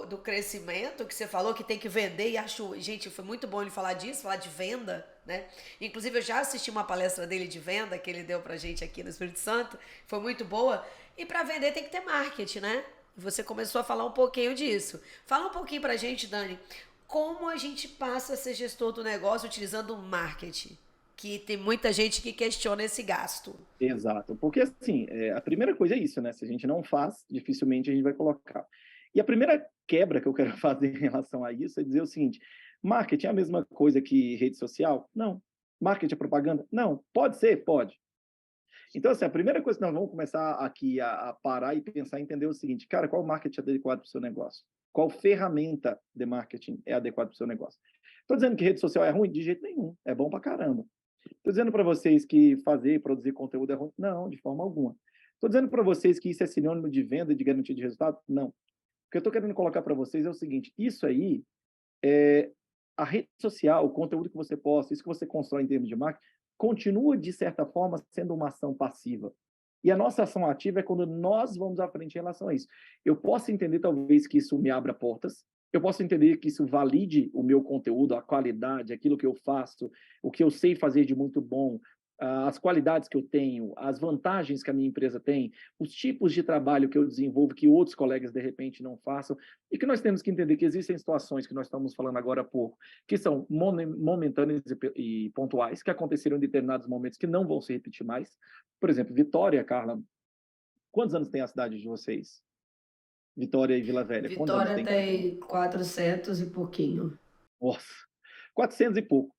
do crescimento que você falou, que tem que vender, e acho, gente, foi muito bom ele falar disso, falar de venda, né? Inclusive, eu já assisti uma palestra dele de venda que ele deu pra gente aqui no Espírito Santo, foi muito boa. E para vender tem que ter marketing, né? Você começou a falar um pouquinho disso. Fala um pouquinho pra gente, Dani, como a gente passa a ser gestor do negócio utilizando o marketing? Que tem muita gente que questiona esse gasto. Exato, porque assim, a primeira coisa é isso, né? Se a gente não faz, dificilmente a gente vai colocar. E a primeira quebra que eu quero fazer em relação a isso é dizer o seguinte: marketing é a mesma coisa que rede social? Não. Marketing é propaganda? Não. Pode ser? Pode. Então, assim, a primeira coisa que nós vamos começar aqui a parar e pensar e entender é o seguinte, cara, qual marketing é adequado para o seu negócio? Qual ferramenta de marketing é adequada para o seu negócio? Estou dizendo que rede social é ruim? De jeito nenhum. É bom para caramba. Estou dizendo para vocês que fazer e produzir conteúdo é ruim? Não, de forma alguma. Estou dizendo para vocês que isso é sinônimo de venda e de garantia de resultado? Não. O que eu estou querendo colocar para vocês é o seguinte: isso aí é a rede social, o conteúdo que você posta, isso que você constrói em termos de marketing, continua, de certa forma, sendo uma ação passiva. E a nossa ação ativa é quando nós vamos à frente em relação a isso. Eu posso entender, talvez, que isso me abra portas, eu posso entender que isso valide o meu conteúdo, a qualidade, aquilo que eu faço, o que eu sei fazer de muito bom, as qualidades que eu tenho, as vantagens que a minha empresa tem, os tipos de trabalho que eu desenvolvo que outros colegas, de repente, não façam, e que nós temos que entender que existem situações que nós estamos falando agora há pouco, que são momentâneas e pontuais, que aconteceram em determinados momentos que não vão se repetir mais. Por exemplo, Vitória, Carla, quantos anos tem a cidade de vocês? Vitória e Vila Velha, quantos anos Vitória tem? tem 400 e pouquinho. Nossa, 400 e pouco.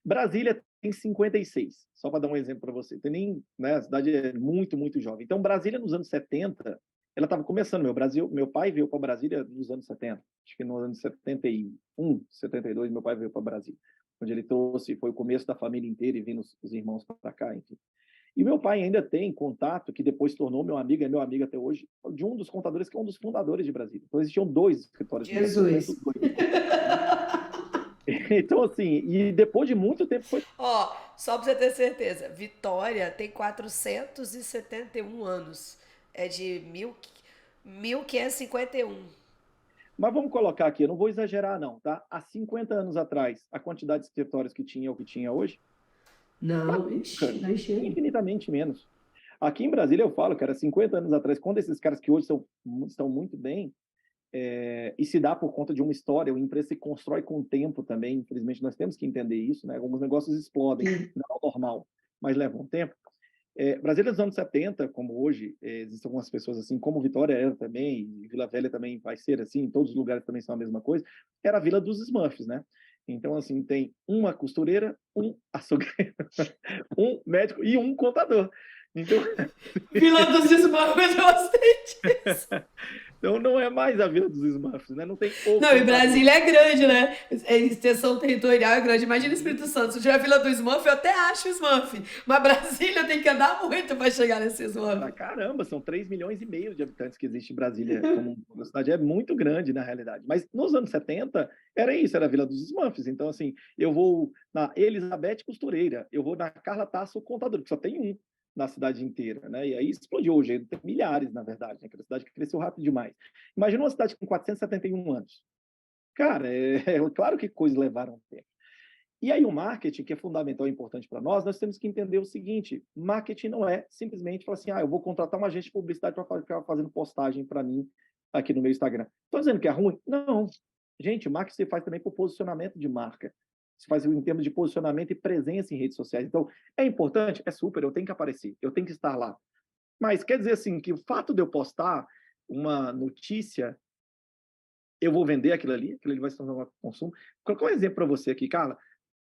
Brasília tem 56, só para dar um exemplo para você. Tem nem, né, a cidade é muito, muito jovem. Então, Brasília, nos anos 70, ela estava começando. Meu pai veio para Brasília nos anos 70. Acho que nos anos 71, 72, meu pai veio para Brasília. Onde ele trouxe, foi o começo da família inteira e vindo os irmãos para cá, enfim. E meu pai ainda tem contato, que depois tornou meu amigo, é meu amigo até hoje, de um dos contadores, que é um dos fundadores de Brasília. Então, existiam dois escritórios no Brasil, eu conheço Jesus. os dois. Né? Então, assim, e depois de muito tempo foi. Ó, só pra você ter certeza, Vitória tem 471 anos. É de 1551. Mas vamos colocar aqui, eu não vou exagerar, não, tá? Há 50 anos atrás, a quantidade de escritórios que tinha é o que tinha hoje? Não, ixi, Cara, não chega. infinitamente menos. Aqui em Brasília, eu falo, cara, 50 anos atrás, quando esses caras que hoje estão muito bem, e se dá por conta de uma história, uma empresa se constrói com o tempo também, infelizmente nós temos que entender isso, né? Alguns negócios explodem, não é normal, mas levam tempo. Brasília dos anos 70, como hoje, existem algumas pessoas assim, como Vitória era também, e Vila Velha também vai ser assim, em todos os lugares também são a mesma coisa, era a Vila dos Smurfs, né? Então, assim, tem uma costureira, um açougueiro, um médico e um contador. Então, Vila dos Esmagos, eu gostei disso. então não é mais a Vila dos Smurfs, né? Não tem o Não, e contador. Brasília é grande, né? A extensão territorial é grande. Imagina o Espírito Santo. Se tiver a Vila do Smurf, eu até acho Smurf. Mas Brasília tem que andar muito para chegar nesse Pra Smurf. caramba, são 3,5 milhões de habitantes que existe em Brasília, como uma cidade é muito grande na realidade. Mas nos anos 70 era isso, era a Vila dos Smurfs. Então, assim, eu vou na Elizabeth Costureira, eu vou na Carla Tasso Contador, que só tem um na cidade inteira, né? E aí explodiu hoje, tem milhares, na verdade, né? Aquela cidade que cresceu rápido demais. Imagina uma cidade com 471 anos. Cara, claro que coisas levaram tempo. E aí o marketing, que é fundamental e importante para nós temos que entender o seguinte: marketing não é simplesmente falar assim, eu vou contratar uma agente de publicidade para ficar fazendo postagem para mim aqui no meu Instagram. Estou dizendo que é ruim? Não. Gente, o marketing se faz também por posicionamento de marca. Se faz em termos de posicionamento e presença em redes sociais. Então, é importante? É super, eu tenho que aparecer, eu tenho que estar lá. Mas quer dizer assim, que o fato de eu postar uma notícia, eu vou vender aquilo ali vai se tornar um consumo. Vou colocar um exemplo para você aqui, Carla.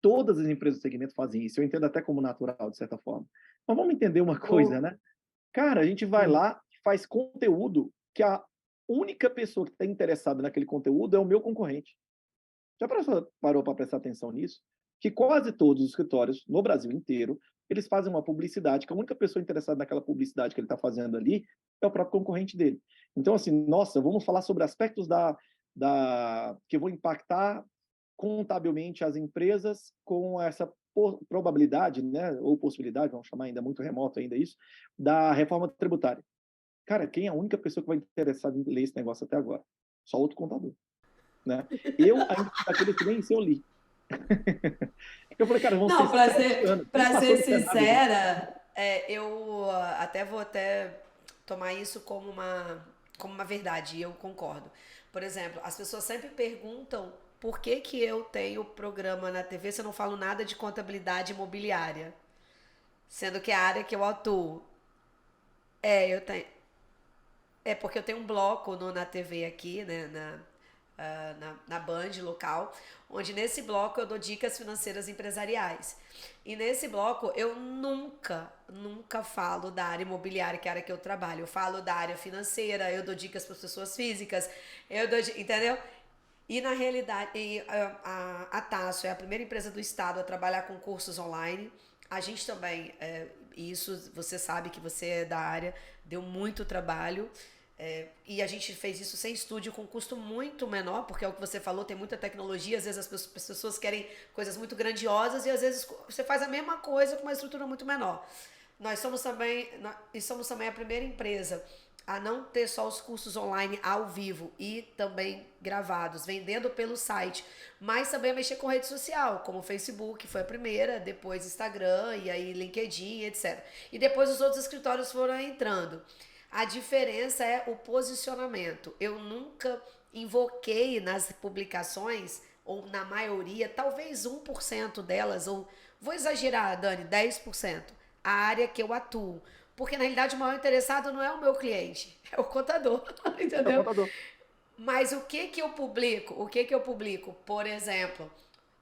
Todas as empresas do segmento fazem isso. Eu entendo até como natural, de certa forma. Mas vamos entender uma coisa, Oh, né? Cara, a gente vai lá e faz conteúdo que a única pessoa que está interessada naquele conteúdo é o meu concorrente. Já parou para prestar atenção nisso? Que quase todos os escritórios no Brasil inteiro, eles fazem uma publicidade, que a única pessoa interessada naquela publicidade que ele está fazendo ali é o próprio concorrente dele. Então, assim, nossa, vamos falar sobre aspectos que vão impactar contabilmente as empresas com essa probabilidade, né, ou possibilidade, vamos chamar ainda muito remoto ainda isso, da reforma tributária. Cara, quem é a única pessoa que vai interessar em ler esse negócio até agora? Só outro contador, né? Eu ainda fui daqueles que nem isso eu li. Eu falei, cara, vão ser Não, 7 anos. Não para passou ser do Senado, né? sincera, eu até vou até tomar isso como uma verdade, e eu concordo. Por exemplo, as pessoas sempre perguntam por que que eu tenho programa na TV se eu não falo nada de contabilidade imobiliária, sendo que é a área que eu atuo. Eu tenho. É porque eu tenho um bloco na TV aqui, né, na Band local, onde nesse bloco eu dou dicas financeiras empresariais. E nesse bloco eu nunca falo da área imobiliária, que é a área que eu trabalho. Eu falo da área financeira, eu dou dicas para as pessoas físicas, entendeu? E na realidade, a Tasso é a primeira empresa do estado a trabalhar com cursos online. A gente também, isso você sabe que você é da área, deu muito trabalho. E a gente fez isso sem estúdio, com custo muito menor, porque é o que você falou, tem muita tecnologia, às vezes as pessoas querem coisas muito grandiosas e às vezes você faz a mesma coisa com uma estrutura muito menor. Nós somos também a primeira empresa a não ter só os cursos online ao vivo e também gravados, vendendo pelo site, mas também a mexer com rede social, como o Facebook foi a primeira, depois Instagram e aí LinkedIn, etc. E depois os outros escritórios foram entrando. A diferença é o posicionamento. Eu nunca invoquei nas publicações, ou na maioria, talvez 1% delas, ou vou exagerar, Dani, 10%, a área que eu atuo. Porque na realidade o maior interessado não é o meu cliente, é o contador, É o entendeu? contador. Mas o que que eu publico? O que que eu publico? Por exemplo,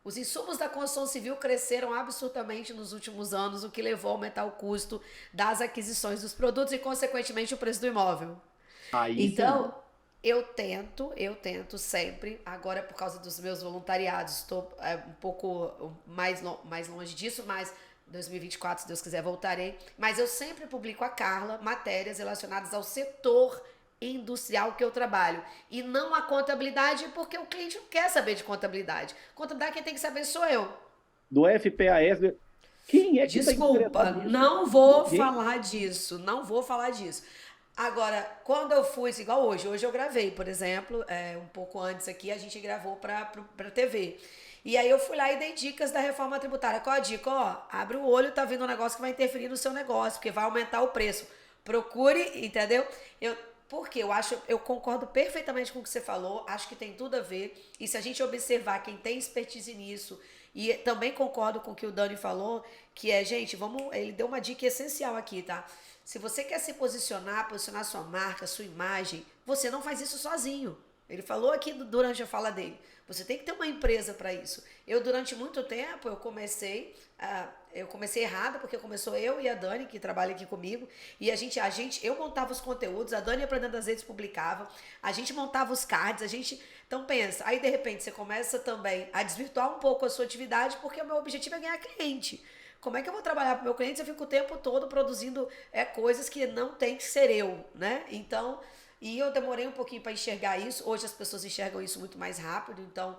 os insumos da construção civil cresceram absurdamente nos últimos anos, o que levou a aumentar o custo das aquisições dos produtos e, consequentemente, o preço do imóvel. Aí sim. Então, eu tento sempre, agora por causa dos meus voluntariados, estou um pouco mais longe disso, mas 2024, se Deus quiser, voltarei. Mas eu sempre publico a Carla matérias relacionadas ao setor industrial que eu trabalho. E não a contabilidade, porque o cliente não quer saber de contabilidade. Contabilidade quem tem que saber sou eu. Do FPAS, quem é que está interessado Desculpa, nisso? não vou Ninguém. falar disso, não vou falar disso. Agora, quando eu fui, igual hoje eu gravei, por exemplo, um pouco antes aqui, a gente gravou pra TV. E aí eu fui lá e dei dicas da reforma tributária. Qual a dica? Ó, abre o olho, tá vindo um negócio que vai interferir no seu negócio, porque vai aumentar o preço. Procure, entendeu? Porque eu concordo perfeitamente com o que você falou, acho que tem tudo a ver. E se a gente observar quem tem expertise nisso, e também concordo com o que o Dani falou, que é, gente, ele deu uma dica essencial aqui, tá? Se você quer se posicionar sua marca, sua imagem, você não faz isso sozinho. Ele falou aqui durante a fala dele. Você tem que ter uma empresa para isso. Eu, durante muito tempo, eu comecei errado, porque começou eu e a Dani, que trabalha aqui comigo, e eu montava os conteúdos, a Dani aprendendo das redes publicava, a gente montava os cards, então pensa, aí de repente você começa também a desvirtuar um pouco a sua atividade, porque o meu objetivo é ganhar cliente. Como é que eu vou trabalhar para o meu cliente se eu fico o tempo todo produzindo coisas que não tem que ser eu, né? Então, e eu demorei um pouquinho para enxergar isso. Hoje as pessoas enxergam isso muito mais rápido. Então,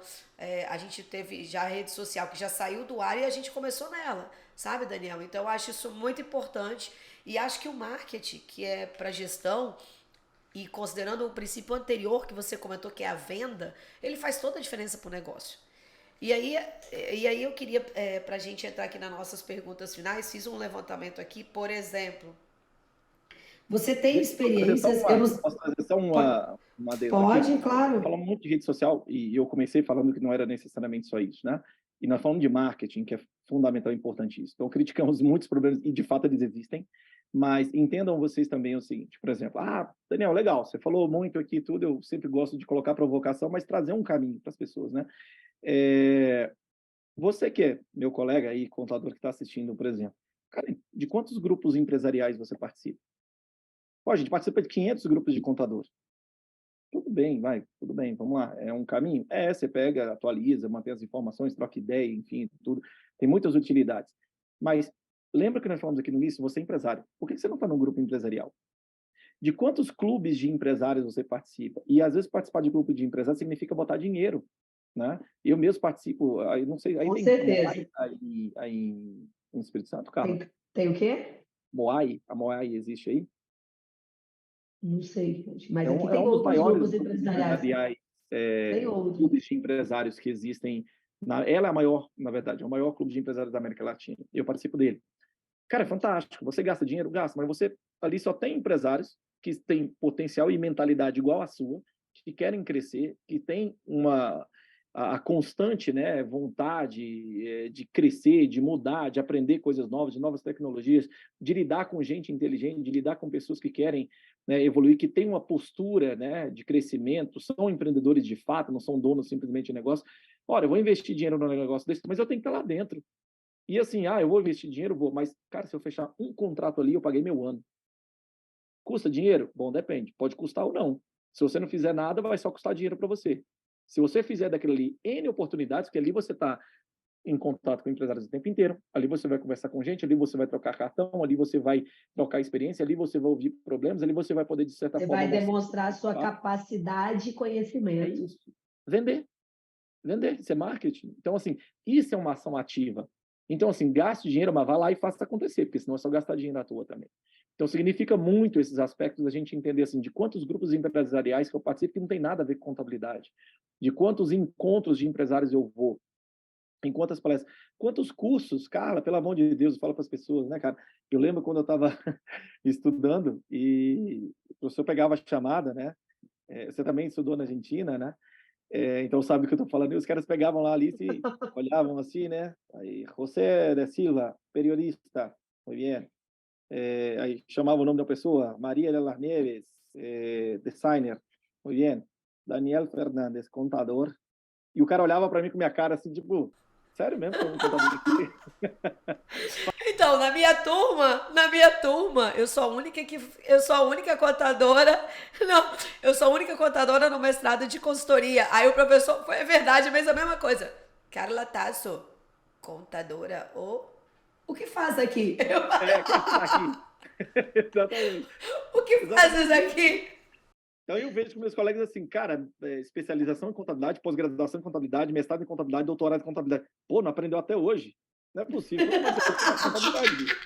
a gente teve já a rede social que já saiu do ar e a gente começou nela, sabe, Daniel? Então, eu acho isso muito importante. E acho que o marketing, que é para gestão, e considerando o princípio anterior que você comentou, que é a venda, ele faz toda a diferença para o negócio. E aí, eu queria, para a gente entrar aqui nas nossas perguntas finais, fiz um levantamento aqui, por exemplo. Você tem experiências? Eu não, Posso trazer só pode, uma adendo aqui? pode, Falamos claro. muito de rede social e eu comecei falando que não era necessariamente só isso, né? E nós falamos de marketing, que é fundamental e importante isso. Então, criticamos muitos problemas e, de fato, eles existem, mas entendam vocês também o seguinte, por exemplo, Daniel, legal, você falou muito aqui tudo, eu sempre gosto de colocar provocação, mas trazer um caminho para as pessoas, né? É, Você que é meu colega aí, contador que está assistindo, por exemplo, cara, de quantos grupos empresariais você participa? Pô, a gente participa de 500 grupos de contadores. Tudo bem, vai, tudo bem, vamos lá. É um caminho? Você pega, atualiza, mantém as informações, troca ideia, enfim, tudo. Tem muitas utilidades. Mas lembra que nós falamos aqui no início, você é empresário. Por que você não está num grupo empresarial? De quantos clubes de empresários você participa? E às vezes participar de grupo de empresários significa botar dinheiro, né? Eu mesmo participo, aí não sei, aí Com tem certeza. Moai aí no Espírito Santo, Carla? Tem o quê? Moai, a Moai existe aí? Não sei, mas aqui É tem um dos outros maiores grupos grupos empresariais. empresariais, Tem outros. clubes de empresários que existem. Ela é a maior, na verdade, é o maior clube de empresários da América Latina. Eu participo dele. Cara, é fantástico. Você gasta dinheiro? Gasta, mas você ali só tem empresários que têm potencial e mentalidade igual à sua, que querem crescer, que têm a constante, né, vontade de crescer, de mudar, de aprender coisas novas, de novas tecnologias, de lidar com gente inteligente, de lidar com pessoas que querem, né, evoluir, que têm uma postura, né, de crescimento, são empreendedores de fato, não são donos simplesmente de negócio. Olha, eu vou investir dinheiro num negócio desse, mas eu tenho que estar lá dentro. E assim, eu vou investir dinheiro, vou, mas, cara, se eu fechar um contrato ali, eu paguei meu ano. Custa dinheiro? Bom, depende, pode custar ou não. Se você não fizer nada, vai só custar dinheiro para você. Se você fizer daquilo ali N oportunidades, que ali você está em contato com empresários o tempo inteiro, ali você vai conversar com gente, ali você vai trocar cartão, ali você vai trocar experiência, ali você vai ouvir problemas, ali você vai poder, de certa Você forma, vai mostrar. demonstrar a sua capacidade e É conhecimento. isso. Vender. Vender, isso é marketing. Então, assim, isso é uma ação ativa. Então, assim, gaste dinheiro, mas vá lá e faça acontecer, porque senão é só gastar dinheiro à toa também. Então, significa muito esses aspectos da gente entender, assim, de quantos grupos empresariais que eu participo que não tem nada a ver com contabilidade, de quantos encontros de empresários eu vou, em quantas palestras, quantos cursos, cara, pelo amor de Deus, eu falo para as pessoas, né, cara? Eu lembro quando eu estava estudando e o professor pegava a chamada, né? Você também estudou na Argentina, né? Então sabe o que eu estou falando. E os caras pegavam lá a lista e olhavam assim, né? Aí, José de Silva, periodista, muito bem. Aí chamava o nome da pessoa, Maria de las Nieves, designer, muito bem. Daniel Fernandes, contador. E o cara olhava para mim com minha cara assim, tipo, sério mesmo, tem um contador aqui? Então, na minha turma, eu sou a única contadora, não, eu sou a única contadora no mestrado de consultoria. Aí o professor, foi verdade, mas a mesma coisa. Carla Tasso, contadora, o que faz aqui? O que está aqui? Exatamente. O que fazes Exatamente. aqui? Então, eu vejo com meus colegas assim, cara, especialização em contabilidade, pós-graduação em contabilidade, mestrado em contabilidade, doutorado em contabilidade. Pô, não aprendeu até hoje. Não é possível. Quanto mais você for estudar contabilidade, bicho?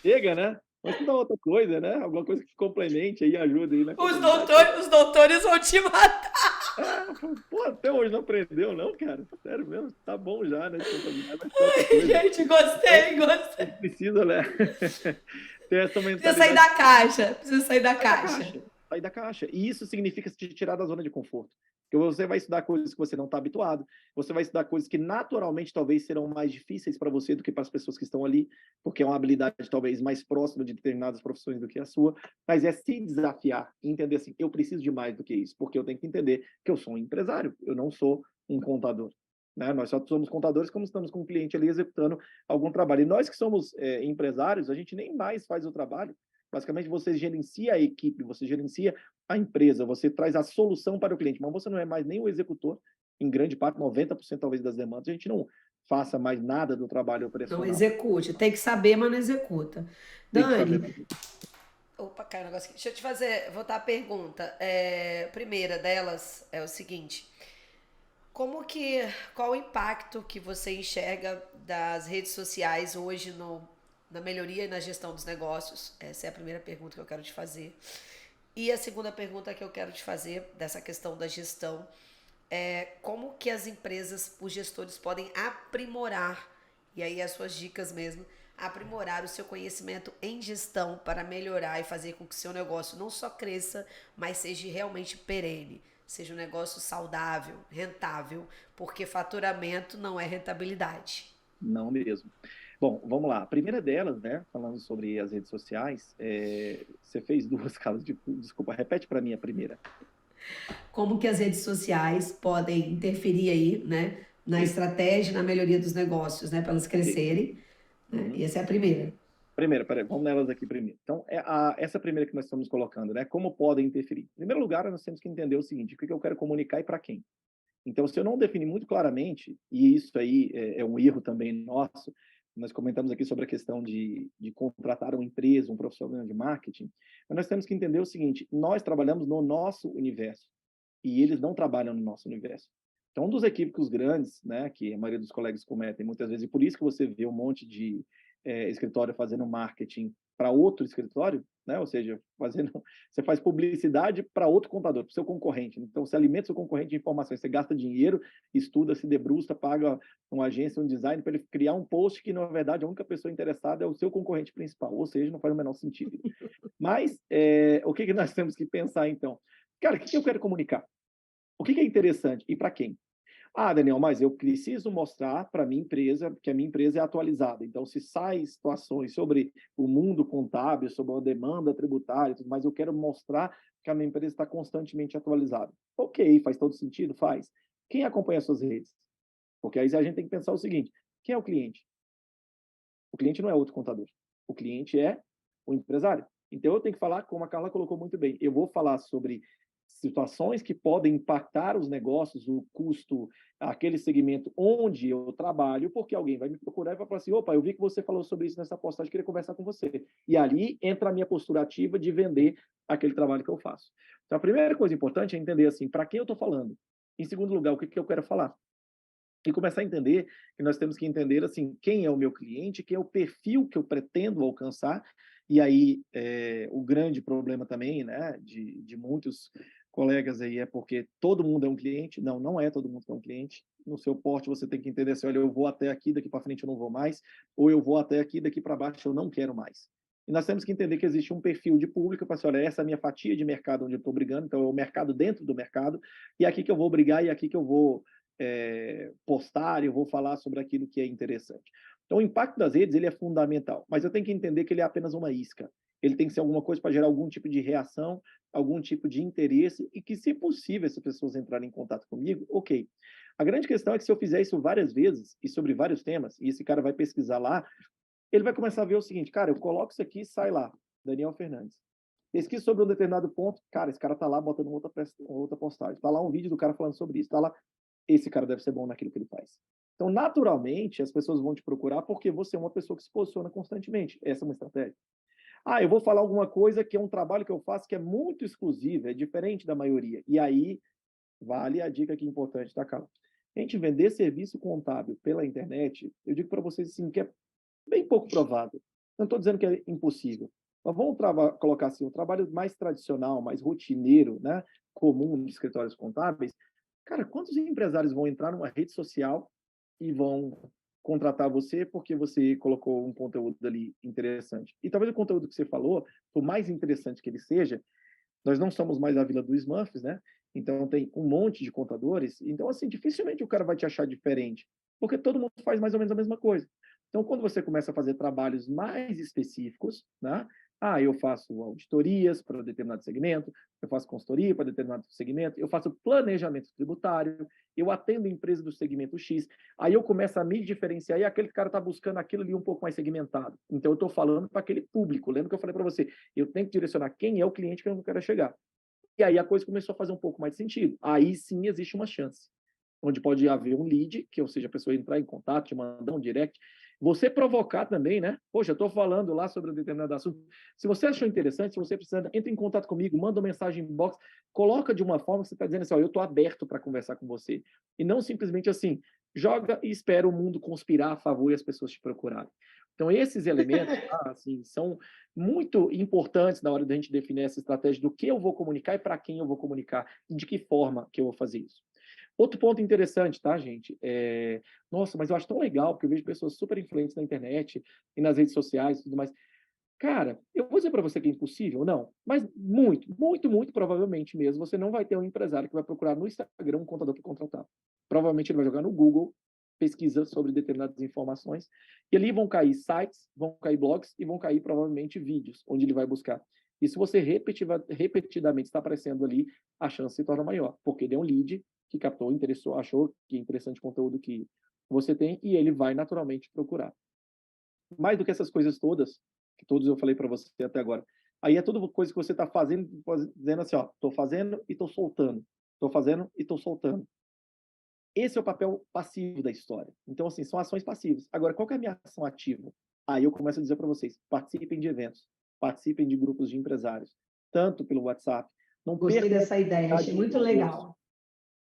Chega, né? Vamos estudar outra coisa, né? Alguma coisa que complemente aí, ajude aí na contabilidade. Os doutores vão te matar. Pô, até hoje não aprendeu, não, cara? Sério mesmo? Tá bom já, né? De contabilidade, mas outra Ai, coisa. gente, Então, gostei, a gostei. gente precisa, né? Ter essa Precisa sair mentalidade. da caixa, precisa sair da Sai da caixa. caixa, sai da caixa. E isso significa te tirar da zona de conforto. Porque você vai estudar coisas que você não está habituado, você vai estudar coisas que naturalmente talvez serão mais difíceis para você do que para as pessoas que estão ali, porque é uma habilidade talvez mais próxima de determinadas profissões do que a sua, mas é se desafiar e entender assim, eu preciso de mais do que isso, porque eu tenho que entender que eu sou um empresário, eu não sou um contador. Né? Nós só somos contadores como estamos com um cliente ali executando algum trabalho. E nós que somos empresários, a gente nem mais faz o trabalho. Basicamente, você gerencia a equipe, você gerencia a empresa, você traz a solução para o cliente, mas você não é mais nem o executor, em grande parte, 90% talvez das demandas, a gente não faça mais nada do trabalho Não operacional. execute. Tem que saber, mas não executa. Tem que saber. Dani, opa, caiu um negócio aqui. Deixa eu te fazer, voltar a pergunta. A primeira delas é o seguinte: qual o impacto que você enxerga das redes sociais hoje na melhoria e na gestão dos negócios? Essa é a primeira pergunta que eu quero te fazer. E a segunda pergunta que eu quero te fazer, dessa questão da gestão, é como que as empresas, os gestores podem aprimorar, e aí as suas dicas mesmo, aprimorar o seu conhecimento em gestão para melhorar e fazer com que o seu negócio não só cresça, mas seja realmente perene, seja um negócio saudável, rentável, porque faturamento não é rentabilidade. Não mesmo. Bom, vamos lá. A primeira delas, né, falando sobre as redes sociais, você fez duas calas de desculpa, repete para mim a primeira. Como que as redes sociais podem interferir aí, né, na Isso. estratégia, na melhoria dos negócios, né, para elas Ok. crescerem, né? Uhum. Essa é a primeira. Primeiro, peraí, vamos nelas aqui primeiro. Então, essa primeira que nós estamos colocando, né? Como podem interferir? Em primeiro lugar, nós temos que entender o seguinte: o que eu quero comunicar e para quem. Então, se eu não definir muito claramente, e isso aí é um erro também nosso, nós comentamos aqui sobre a questão de contratar uma empresa, um profissional de marketing, mas nós temos que entender o seguinte: nós trabalhamos no nosso universo e eles não trabalham no nosso universo. Então, um dos equívocos grandes, né, que a maioria dos colegas cometem muitas vezes, e por isso que você vê um monte de escritório fazendo marketing para outro escritório, né? Ou seja, você faz publicidade para outro contador, para o seu concorrente. Então, você alimenta o seu concorrente de informações, você gasta dinheiro, estuda, se debruça, paga uma agência, um design para ele criar um post que, na verdade, a única pessoa interessada é o seu concorrente principal, ou seja, não faz o menor sentido. Mas o que nós temos que pensar, então? Cara, o que eu quero comunicar? O que é interessante e para quem? Ah, Daniel, mas eu preciso mostrar para a minha empresa que a minha empresa é atualizada. Então, se saem situações sobre o mundo contábil, sobre a demanda tributária, tudo mais, eu quero mostrar que a minha empresa está constantemente atualizada. Ok, faz todo sentido? Faz. Quem acompanha as suas redes? Porque aí a gente tem que pensar o seguinte: quem é o cliente? O cliente não é outro contador. O cliente é o empresário. Então, eu tenho que falar, como a Carla colocou muito bem, eu vou falar sobre situações que podem impactar os negócios, o custo, aquele segmento onde eu trabalho, porque alguém vai me procurar e vai falar assim, opa, eu vi que você falou sobre isso nessa postagem, queria conversar com você. E ali entra a minha postura ativa de vender aquele trabalho que eu faço. Então, a primeira coisa importante é entender assim, para quem eu estou falando. Em segundo lugar, o que eu quero falar? E começar a entender que nós temos que entender assim quem é o meu cliente, quem é o perfil que eu pretendo alcançar. E aí o grande problema também, né, de muitos colegas aí é porque todo mundo é um cliente. Não, não é todo mundo que é um cliente. No seu porte você tem que entender assim, olha, eu vou até aqui, daqui para frente eu não vou mais, ou eu vou até aqui, daqui para baixo eu não quero mais. E nós temos que entender que existe um perfil de público para assim, olha, essa é a minha fatia de mercado onde eu estou brigando, então é o mercado dentro do mercado, e é aqui que eu vou brigar e é aqui que eu vou postar, eu vou falar sobre aquilo que é interessante. Então, o impacto das redes ele é fundamental, mas eu tenho que entender que ele é apenas uma isca. Ele tem que ser alguma coisa para gerar algum tipo de reação, algum tipo de interesse e que, se possível, essas pessoas entrarem em contato comigo, ok. A grande questão é que se eu fizer isso várias vezes e sobre vários temas, e esse cara vai pesquisar lá, ele vai começar a ver o seguinte, cara, eu coloco isso aqui e sai lá, Daniel Fernandes. Pesquisa sobre um determinado ponto, cara, esse cara tá lá botando outra postagem. Tá lá um vídeo do cara falando sobre isso. Tá lá, esse cara deve ser bom naquilo que ele faz. Então, naturalmente, as pessoas vão te procurar porque você é uma pessoa que se posiciona constantemente. Essa é uma estratégia. Ah, eu vou falar alguma coisa que é um trabalho que eu faço que é muito exclusivo, é diferente da maioria. E aí, vale a dica aqui importante, tá, cara? A gente vender serviço contábil pela internet, eu digo para vocês assim, que é bem pouco provável. Não estou dizendo que é impossível. Mas vamos colocar assim, um trabalho mais tradicional, mais rotineiro, né, comum de escritórios contábeis. Cara, quantos empresários vão entrar numa rede social e vão contratar você porque você colocou um conteúdo ali interessante? E talvez o conteúdo que você falou, por mais interessante que ele seja, nós não somos mais a Vila do Smurfs, né? Então tem um monte de contadores. Então, assim, dificilmente o cara vai te achar diferente, porque todo mundo faz mais ou menos a mesma coisa. Então, quando você começa a fazer trabalhos mais específicos, né? Ah, eu faço auditorias para determinado segmento, eu faço consultoria para determinado segmento, eu faço planejamento tributário, eu atendo empresas do segmento X, aí eu começo a me diferenciar e aquele cara está buscando aquilo ali um pouco mais segmentado. Então, eu estou falando para aquele público. Lembra que eu falei para você? Eu tenho que direcionar quem é o cliente que eu quero chegar. E aí a coisa começou a fazer um pouco mais de sentido. Aí sim existe uma chance, onde pode haver um lead, que ou seja, a pessoa entrar em contato, te mandar um direct, você provocar também, né? Poxa, eu estou falando lá sobre um determinado assunto. Se você achou interessante, se você precisa, entre em contato comigo, manda uma mensagem em box, coloca de uma forma que você está dizendo assim, ó, eu estou aberto para conversar com você. E não simplesmente assim, joga e espera o mundo conspirar a favor e as pessoas te procurarem. Então, esses elementos, assim, são muito importantes na hora da gente definir essa estratégia do que eu vou comunicar e para quem eu vou comunicar e de que forma que eu vou fazer isso. Outro ponto interessante, tá, gente? Nossa, mas eu acho tão legal, porque eu vejo pessoas super influentes na internet e nas redes sociais e tudo mais. Cara, eu vou dizer para você que é impossível? Não. Mas muito, muito, muito provavelmente mesmo, você não vai ter um empresário que vai procurar no Instagram um contador para contratar. Provavelmente ele vai jogar no Google, pesquisa sobre determinadas informações, e ali vão cair sites, vão cair blogs e vão cair provavelmente vídeos, onde ele vai buscar. E se você repetidamente está aparecendo ali, a chance se torna maior, porque ele é um lead que captou, interessou, achou que é interessante o conteúdo que você tem, e ele vai naturalmente procurar. Mais do que essas coisas todas, que todos eu falei para você até agora, aí é tudo coisa que você está fazendo, dizendo assim, ó, estou fazendo e estou soltando, estou fazendo e estou soltando. Esse é o papel passivo da história. Então, assim, são ações passivas. Agora, qual que é a minha ação ativa? Aí eu começo a dizer para vocês, participem de eventos, participem de grupos de empresários, tanto pelo WhatsApp. Não Gostei percam a dessa ideia, achei oportunidade de muito negócio. legal.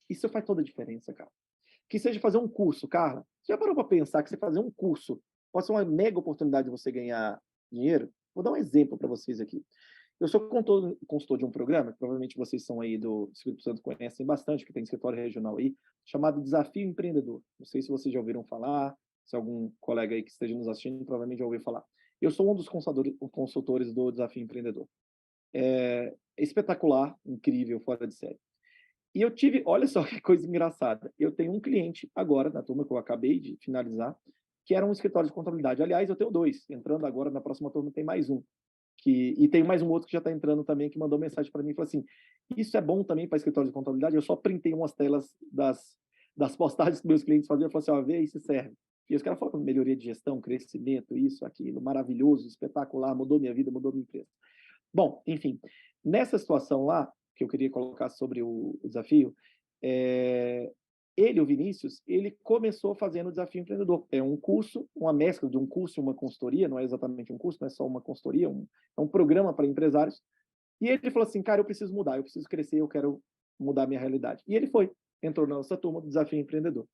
Isso faz toda a diferença, cara. Que seja fazer um curso, Carla. Você já parou para pensar que você fazer um curso pode ser uma mega oportunidade de você ganhar dinheiro? Vou dar um exemplo para vocês aqui. Eu sou consultor de um programa, que provavelmente vocês são aí do Espírito Santo conhecem bastante, que tem escritório regional aí, chamado Desafio Empreendedor. Não sei se vocês já ouviram falar, se algum colega aí que esteja nos assistindo provavelmente já ouviu falar. Eu sou um dos consultores do Desafio Empreendedor. É espetacular, incrível, fora de série. E eu tive, olha só que coisa engraçada, eu tenho um cliente agora, na turma que eu acabei de finalizar, que era um escritório de contabilidade. Aliás, eu tenho dois, entrando agora na próxima turma tem mais um. E tem mais um outro que já está entrando também, que mandou mensagem para mim e falou assim: isso é bom também para escritório de contabilidade. Eu só printei umas telas das postagens que meus clientes faziam. Eu falei assim: ó, vê aí se serve. E os caras falam melhoria de gestão, crescimento, isso, aquilo, maravilhoso, espetacular, mudou minha vida, mudou minha empresa. Bom, enfim, nessa situação lá, que eu queria colocar sobre o desafio, ele, o Vinícius, ele começou fazendo o Desafio Empreendedor. É um curso, uma mescla de um curso e uma consultoria, não é exatamente um curso, não é só uma consultoria, é um programa para empresários. E ele falou assim, cara, eu preciso mudar, eu preciso crescer, eu quero mudar a minha realidade. E ele foi, entrou na nossa turma do Desafio Empreendedor.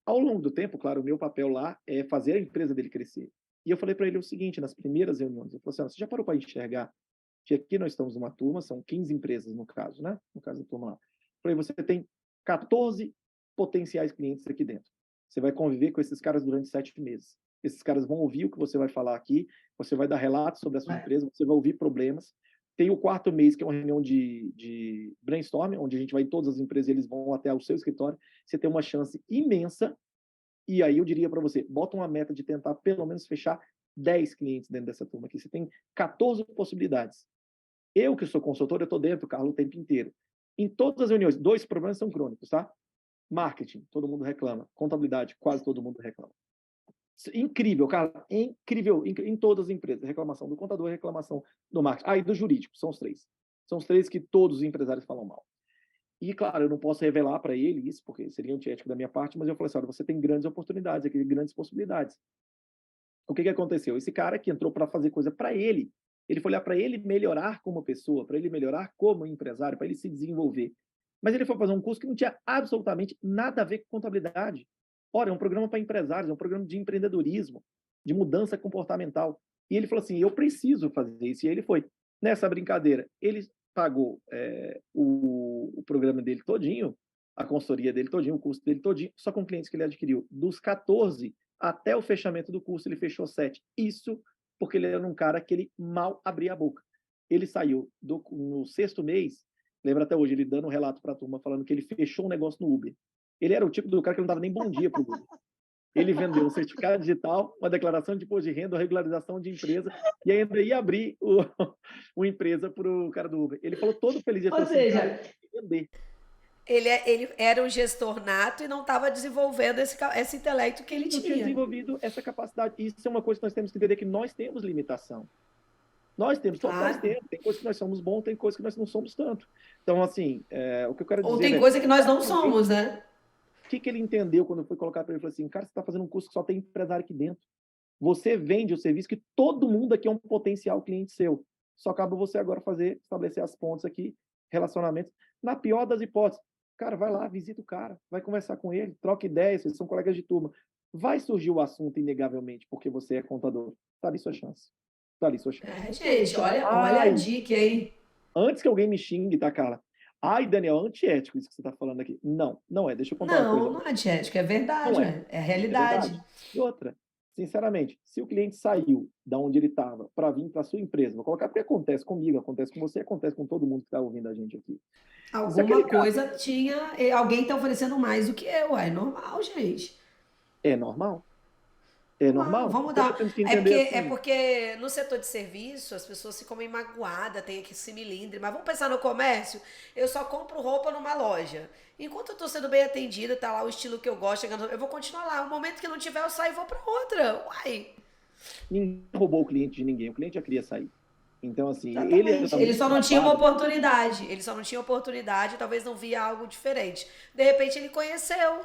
Ao longo do tempo, claro, o meu papel lá é fazer a empresa dele crescer. E eu falei para ele o seguinte, nas primeiras reuniões, eu falei assim, você já parou para enxergar que aqui nós estamos numa turma, são 15 empresas no caso, né? No caso da turma lá. Eu falei, você tem 14 potenciais clientes aqui dentro. Você vai conviver com esses caras durante 7 meses. Esses caras vão ouvir o que você vai falar aqui, você vai dar relatos sobre a sua empresa, você vai ouvir problemas. Tem o 4º mês, que é uma reunião de brainstorming, onde a gente vai em todas as empresas e eles vão até o seu escritório. Você tem uma chance imensa. E aí eu diria para você, bota uma meta de tentar pelo menos fechar 10 clientes dentro dessa turma aqui. Você tem 14 possibilidades. Eu, que sou consultor, eu estou dentro, Carlos, o tempo inteiro. Em todas as reuniões, 2 problemas são crônicos, tá? Marketing, todo mundo reclama. Contabilidade, quase todo mundo reclama. Incrível, cara, incrível, em todas as empresas. Reclamação do contador, reclamação do marketing. E do jurídico, são os 3. São os 3 que todos os empresários falam mal. E, claro, eu não posso revelar para ele isso, porque seria antiético da minha parte, mas eu falei assim, olha, você tem grandes oportunidades aqui, grandes possibilidades. O que aconteceu? Esse cara que entrou para fazer coisa para ele foi olhar para ele melhorar como pessoa, para ele melhorar como empresário, para ele se desenvolver. Mas ele foi fazer um curso que não tinha absolutamente nada a ver com contabilidade. Ora, é um programa para empresários, é um programa de empreendedorismo, de mudança comportamental. E ele falou assim, eu preciso fazer isso. E ele foi. Nessa brincadeira, ele pagou o programa dele todinho, a consultoria dele todinho, o curso dele todinho, só com clientes que ele adquiriu. Dos 14, até o fechamento do curso, ele fechou 7. Isso porque ele era um cara que ele mal abria a boca. Ele saiu no 6º mês, lembra até hoje, ele dando um relato para a turma, falando que ele fechou um negócio no Uber. Ele era o tipo do cara que não dava nem bom dia para o Uber. Ele vendeu um certificado digital, uma declaração de imposto de renda, uma regularização de empresa, e ainda ia abrir uma empresa para o cara do Uber. Ele falou todo feliz, ele Ou falou assim, cara, seja, eu tenho que vender. ele era um gestor nato e não estava desenvolvendo esse intelecto que ele Ele não tinha tinha. desenvolvido essa capacidade. Isso é uma coisa que nós temos que entender, que nós temos limitação. Nós temos, todos nós Claro. temos. Tem coisas que nós somos bons, tem coisas que nós não somos tanto. Então, assim, o que eu quero Ou dizer tem é, coisa que nós não claramente, somos, né? o que ele entendeu quando foi colocar para ele? Ele falou assim, cara, você está fazendo um curso que só tem empresário aqui dentro. Você vende o serviço que todo mundo aqui é um potencial cliente seu. Só cabe você agora estabelecer as pontes aqui, relacionamentos. Na pior das hipóteses, cara, vai lá, visita o cara, vai conversar com ele, troca ideias, vocês são colegas de turma. Vai surgir o assunto inegavelmente, porque você é contador. Está ali sua chance. Está ali sua chance. Gente, olha a Ai, dica aí. antes que alguém me xingue, tá, Carla? Ai, Daniel, antiético isso que você está falando aqui. Não, não é. Deixa eu contar uma Não, coisa. não é antiético, é Não verdade, é. é a É realidade. verdade. E outra, sinceramente, se o cliente saiu da onde ele estava para vir para a sua empresa, vou colocar porque acontece comigo, acontece com você, acontece com todo mundo que está ouvindo a gente aqui. E se aquele Alguma cara coisa tinha. Alguém está oferecendo mais do que eu. É normal, gente. é normal, é Normal, normal. vamos Então nós dar. temos que É entender porque, é assim, porque no setor de serviço as pessoas ficam meio magoadas, tem aqui esse milindre. Mas vamos pensar no comércio? Eu só compro roupa numa loja. Enquanto eu tô sendo bem atendida, tá lá o estilo que eu gosto, chegando, eu vou continuar lá. No momento que não tiver, eu saio e vou pra outra. Uai. ninguém roubou o cliente de ninguém, o cliente já queria sair. Então, assim, ele Exatamente. era Ele muito só não tinha uma travado. oportunidade. Ele só não tinha oportunidade, talvez não via algo diferente. De repente ele conheceu.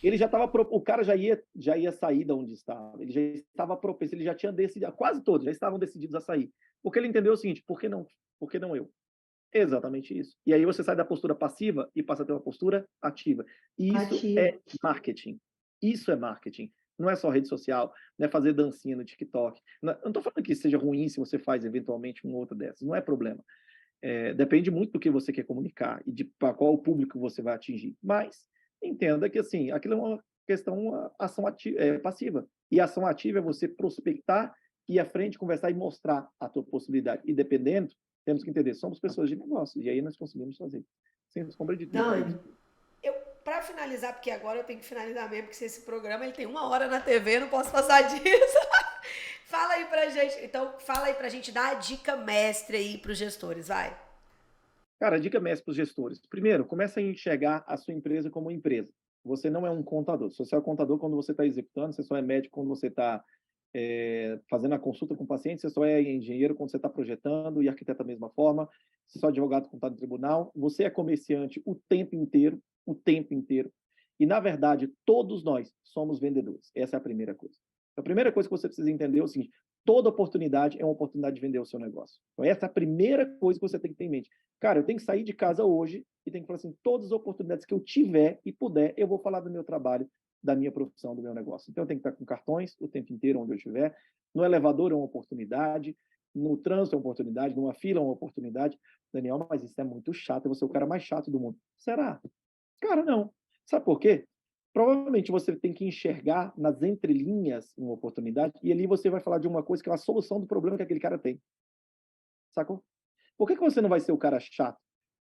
Ele já estava, o cara já ia sair da onde estava, ele já estava propenso, ele já tinha decidido, quase todos já estavam decididos a sair. Porque ele entendeu o seguinte, por que não? Por que não eu? Exatamente isso. E aí você sai da postura passiva e passa a ter uma postura ativa. E isso Ativo. é marketing. Isso é marketing. Não é só rede social, não é fazer dancinha no TikTok. Eu não estou falando que seja ruim se você faz eventualmente uma outra dessas, não é problema. Depende muito do que você quer comunicar e de para qual público você vai atingir. Mas entenda que assim, aquilo é uma questão, uma ação passiva. E ação ativa é você prospectar, ir à frente, conversar e mostrar a tua possibilidade. E dependendo, temos que entender, somos pessoas de negócio, e aí nós conseguimos fazer. Sem sombra de dúvida. Dani, para finalizar, porque agora eu tenho que finalizar mesmo, porque esse programa ele tem 1 hora na TV, não posso passar disso. Fala aí pra gente, então fala aí pra gente, dá a dica mestre aí pros gestores, vai. Cara, a dica mestre para os gestores. Primeiro, comece a enxergar a sua empresa como empresa. Você não é um contador. Você só é contador quando você está executando, você só é médico quando você está fazendo a consulta com o paciente, você só é engenheiro quando você está projetando e arquiteto da mesma forma, você só é advogado quando está no tribunal. Você é comerciante o tempo inteiro. E, na verdade, todos nós somos vendedores. Essa é a primeira coisa. A primeira coisa que você precisa entender é o seguinte: toda oportunidade é uma oportunidade de vender o seu negócio. Então, essa é a primeira coisa que você tem que ter em mente. Cara, eu tenho que sair de casa hoje e tenho que falar assim, todas as oportunidades que eu tiver e puder, eu vou falar do meu trabalho, da minha profissão, do meu negócio. Então, eu tenho que estar com cartões o tempo inteiro onde eu estiver. No elevador é uma oportunidade, no trânsito é uma oportunidade, numa fila é uma oportunidade. Daniel, mas isso é muito chato, eu vou ser o cara mais chato do mundo. Será? Cara, não. Sabe por quê? Provavelmente você tem que enxergar nas entrelinhas uma oportunidade e ali você vai falar de uma coisa que é a solução do problema que aquele cara tem. Sacou? Por que você não vai ser o cara chato?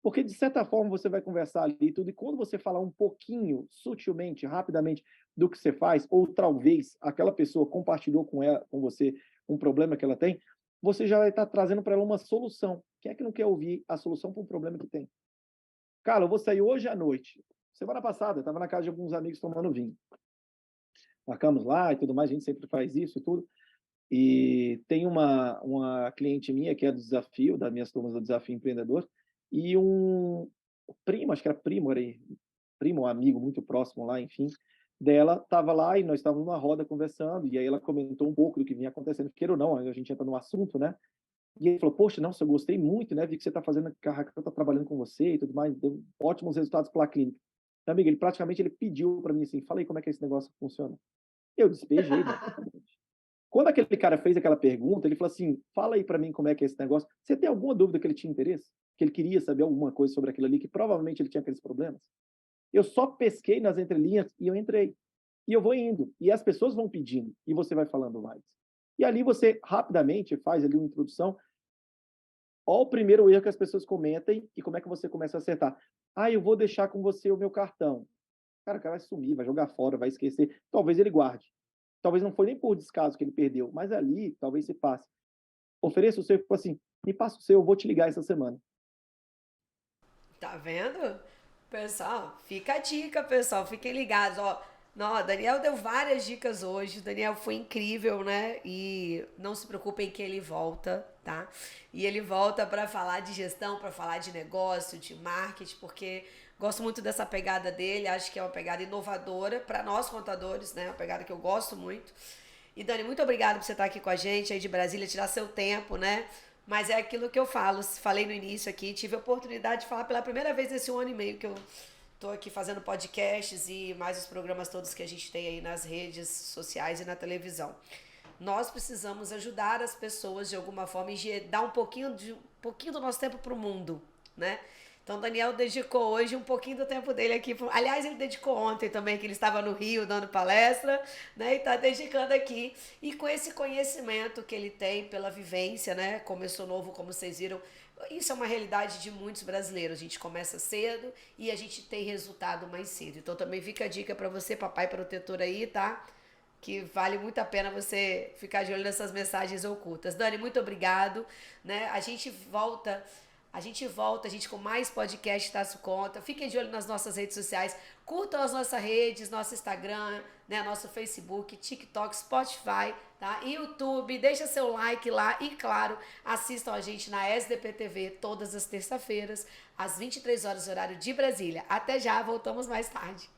Porque, de certa forma, você vai conversar ali e tudo, e quando você falar um pouquinho, sutilmente, rapidamente, do que você faz, ou talvez aquela pessoa compartilhou com você um problema que ela tem, você já vai estar trazendo para ela uma solução. Quem é que não quer ouvir a solução para um problema que tem? Cara, eu vou sair hoje à noite. Semana passada, eu estava na casa de alguns amigos tomando vinho. Marcamos lá e tudo mais, a gente sempre faz isso e tudo. E tem uma cliente minha que é do desafio, das minhas turmas do Desafio Empreendedor, e um primo, acho que era primo, um amigo muito próximo lá, enfim, dela, estava lá e nós estávamos numa roda conversando, e aí ela comentou um pouco do que vinha acontecendo, queira ou não, a gente entra no assunto, né? E ele falou, poxa, não, eu gostei muito, né? Vi que você está fazendo, que a Raquel está trabalhando com você e tudo mais, deu ótimos resultados pela clínica. Meu amigo, ele pediu para mim assim, fala aí como é que esse negócio funciona. Eu despejei, né? Quando aquele cara fez aquela pergunta, ele falou assim, fala aí para mim como é que é esse negócio. Você tem alguma dúvida que ele tinha interesse? Que ele queria saber alguma coisa sobre aquilo ali, que provavelmente ele tinha aqueles problemas? Eu só pesquei nas entrelinhas e eu entrei. E eu vou indo. E as pessoas vão pedindo. E você vai falando mais. E ali você rapidamente faz ali uma introdução. Olha o primeiro erro que as pessoas comentem e como é que você começa a acertar. Ah, eu vou deixar com você o meu cartão. Cara, o cara vai sumir, vai jogar fora, vai esquecer. Talvez ele guarde. Talvez não foi nem por descaso que ele perdeu, mas ali talvez se passe. Ofereça o seu, tipo assim, me passa o seu, eu vou te ligar essa semana. Tá vendo? Pessoal, fica a dica, pessoal. Fiquem ligados, ó. Não, Daniel deu várias dicas hoje. O Daniel foi incrível, né? E não se preocupem que ele volta, tá? E ele volta para falar de gestão, para falar de negócio, de marketing, porque gosto muito dessa pegada dele. Acho que é uma pegada inovadora para nós contadores, né? Uma pegada que eu gosto muito. E Dani, muito obrigada por você estar aqui com a gente aí de Brasília, tirar seu tempo, né? Mas é aquilo que eu falo, falei no início aqui, tive a oportunidade de falar pela primeira vez nesse 1 ano e meio que eu tô aqui fazendo podcasts e mais os programas todos que a gente tem aí nas redes sociais e na televisão. Nós precisamos ajudar as pessoas de alguma forma e dar um pouquinho do nosso tempo para o mundo, né? Então, o Daniel dedicou hoje um pouquinho do tempo dele aqui. Aliás, ele dedicou ontem também, que ele estava no Rio dando palestra, né? E está dedicando aqui. E com esse conhecimento que ele tem pela vivência, né? Começou novo, como vocês viram. Isso é uma realidade de muitos brasileiros. A gente começa cedo e a gente tem resultado mais cedo. Então, também fica a dica para você, papai protetor aí, tá? Que vale muito a pena você ficar de olho nessas mensagens ocultas. Dani, muito obrigado, né? A gente com mais podcast Taço Conta. Fiquem de olho nas nossas redes sociais. Curtam as nossas redes, nosso Instagram, né, nosso Facebook, TikTok, Spotify, tá? E YouTube. Deixa seu like lá e, claro, assistam a gente na SDP TV todas as terça-feiras, às 23 horas, horário de Brasília. Até já, voltamos mais tarde.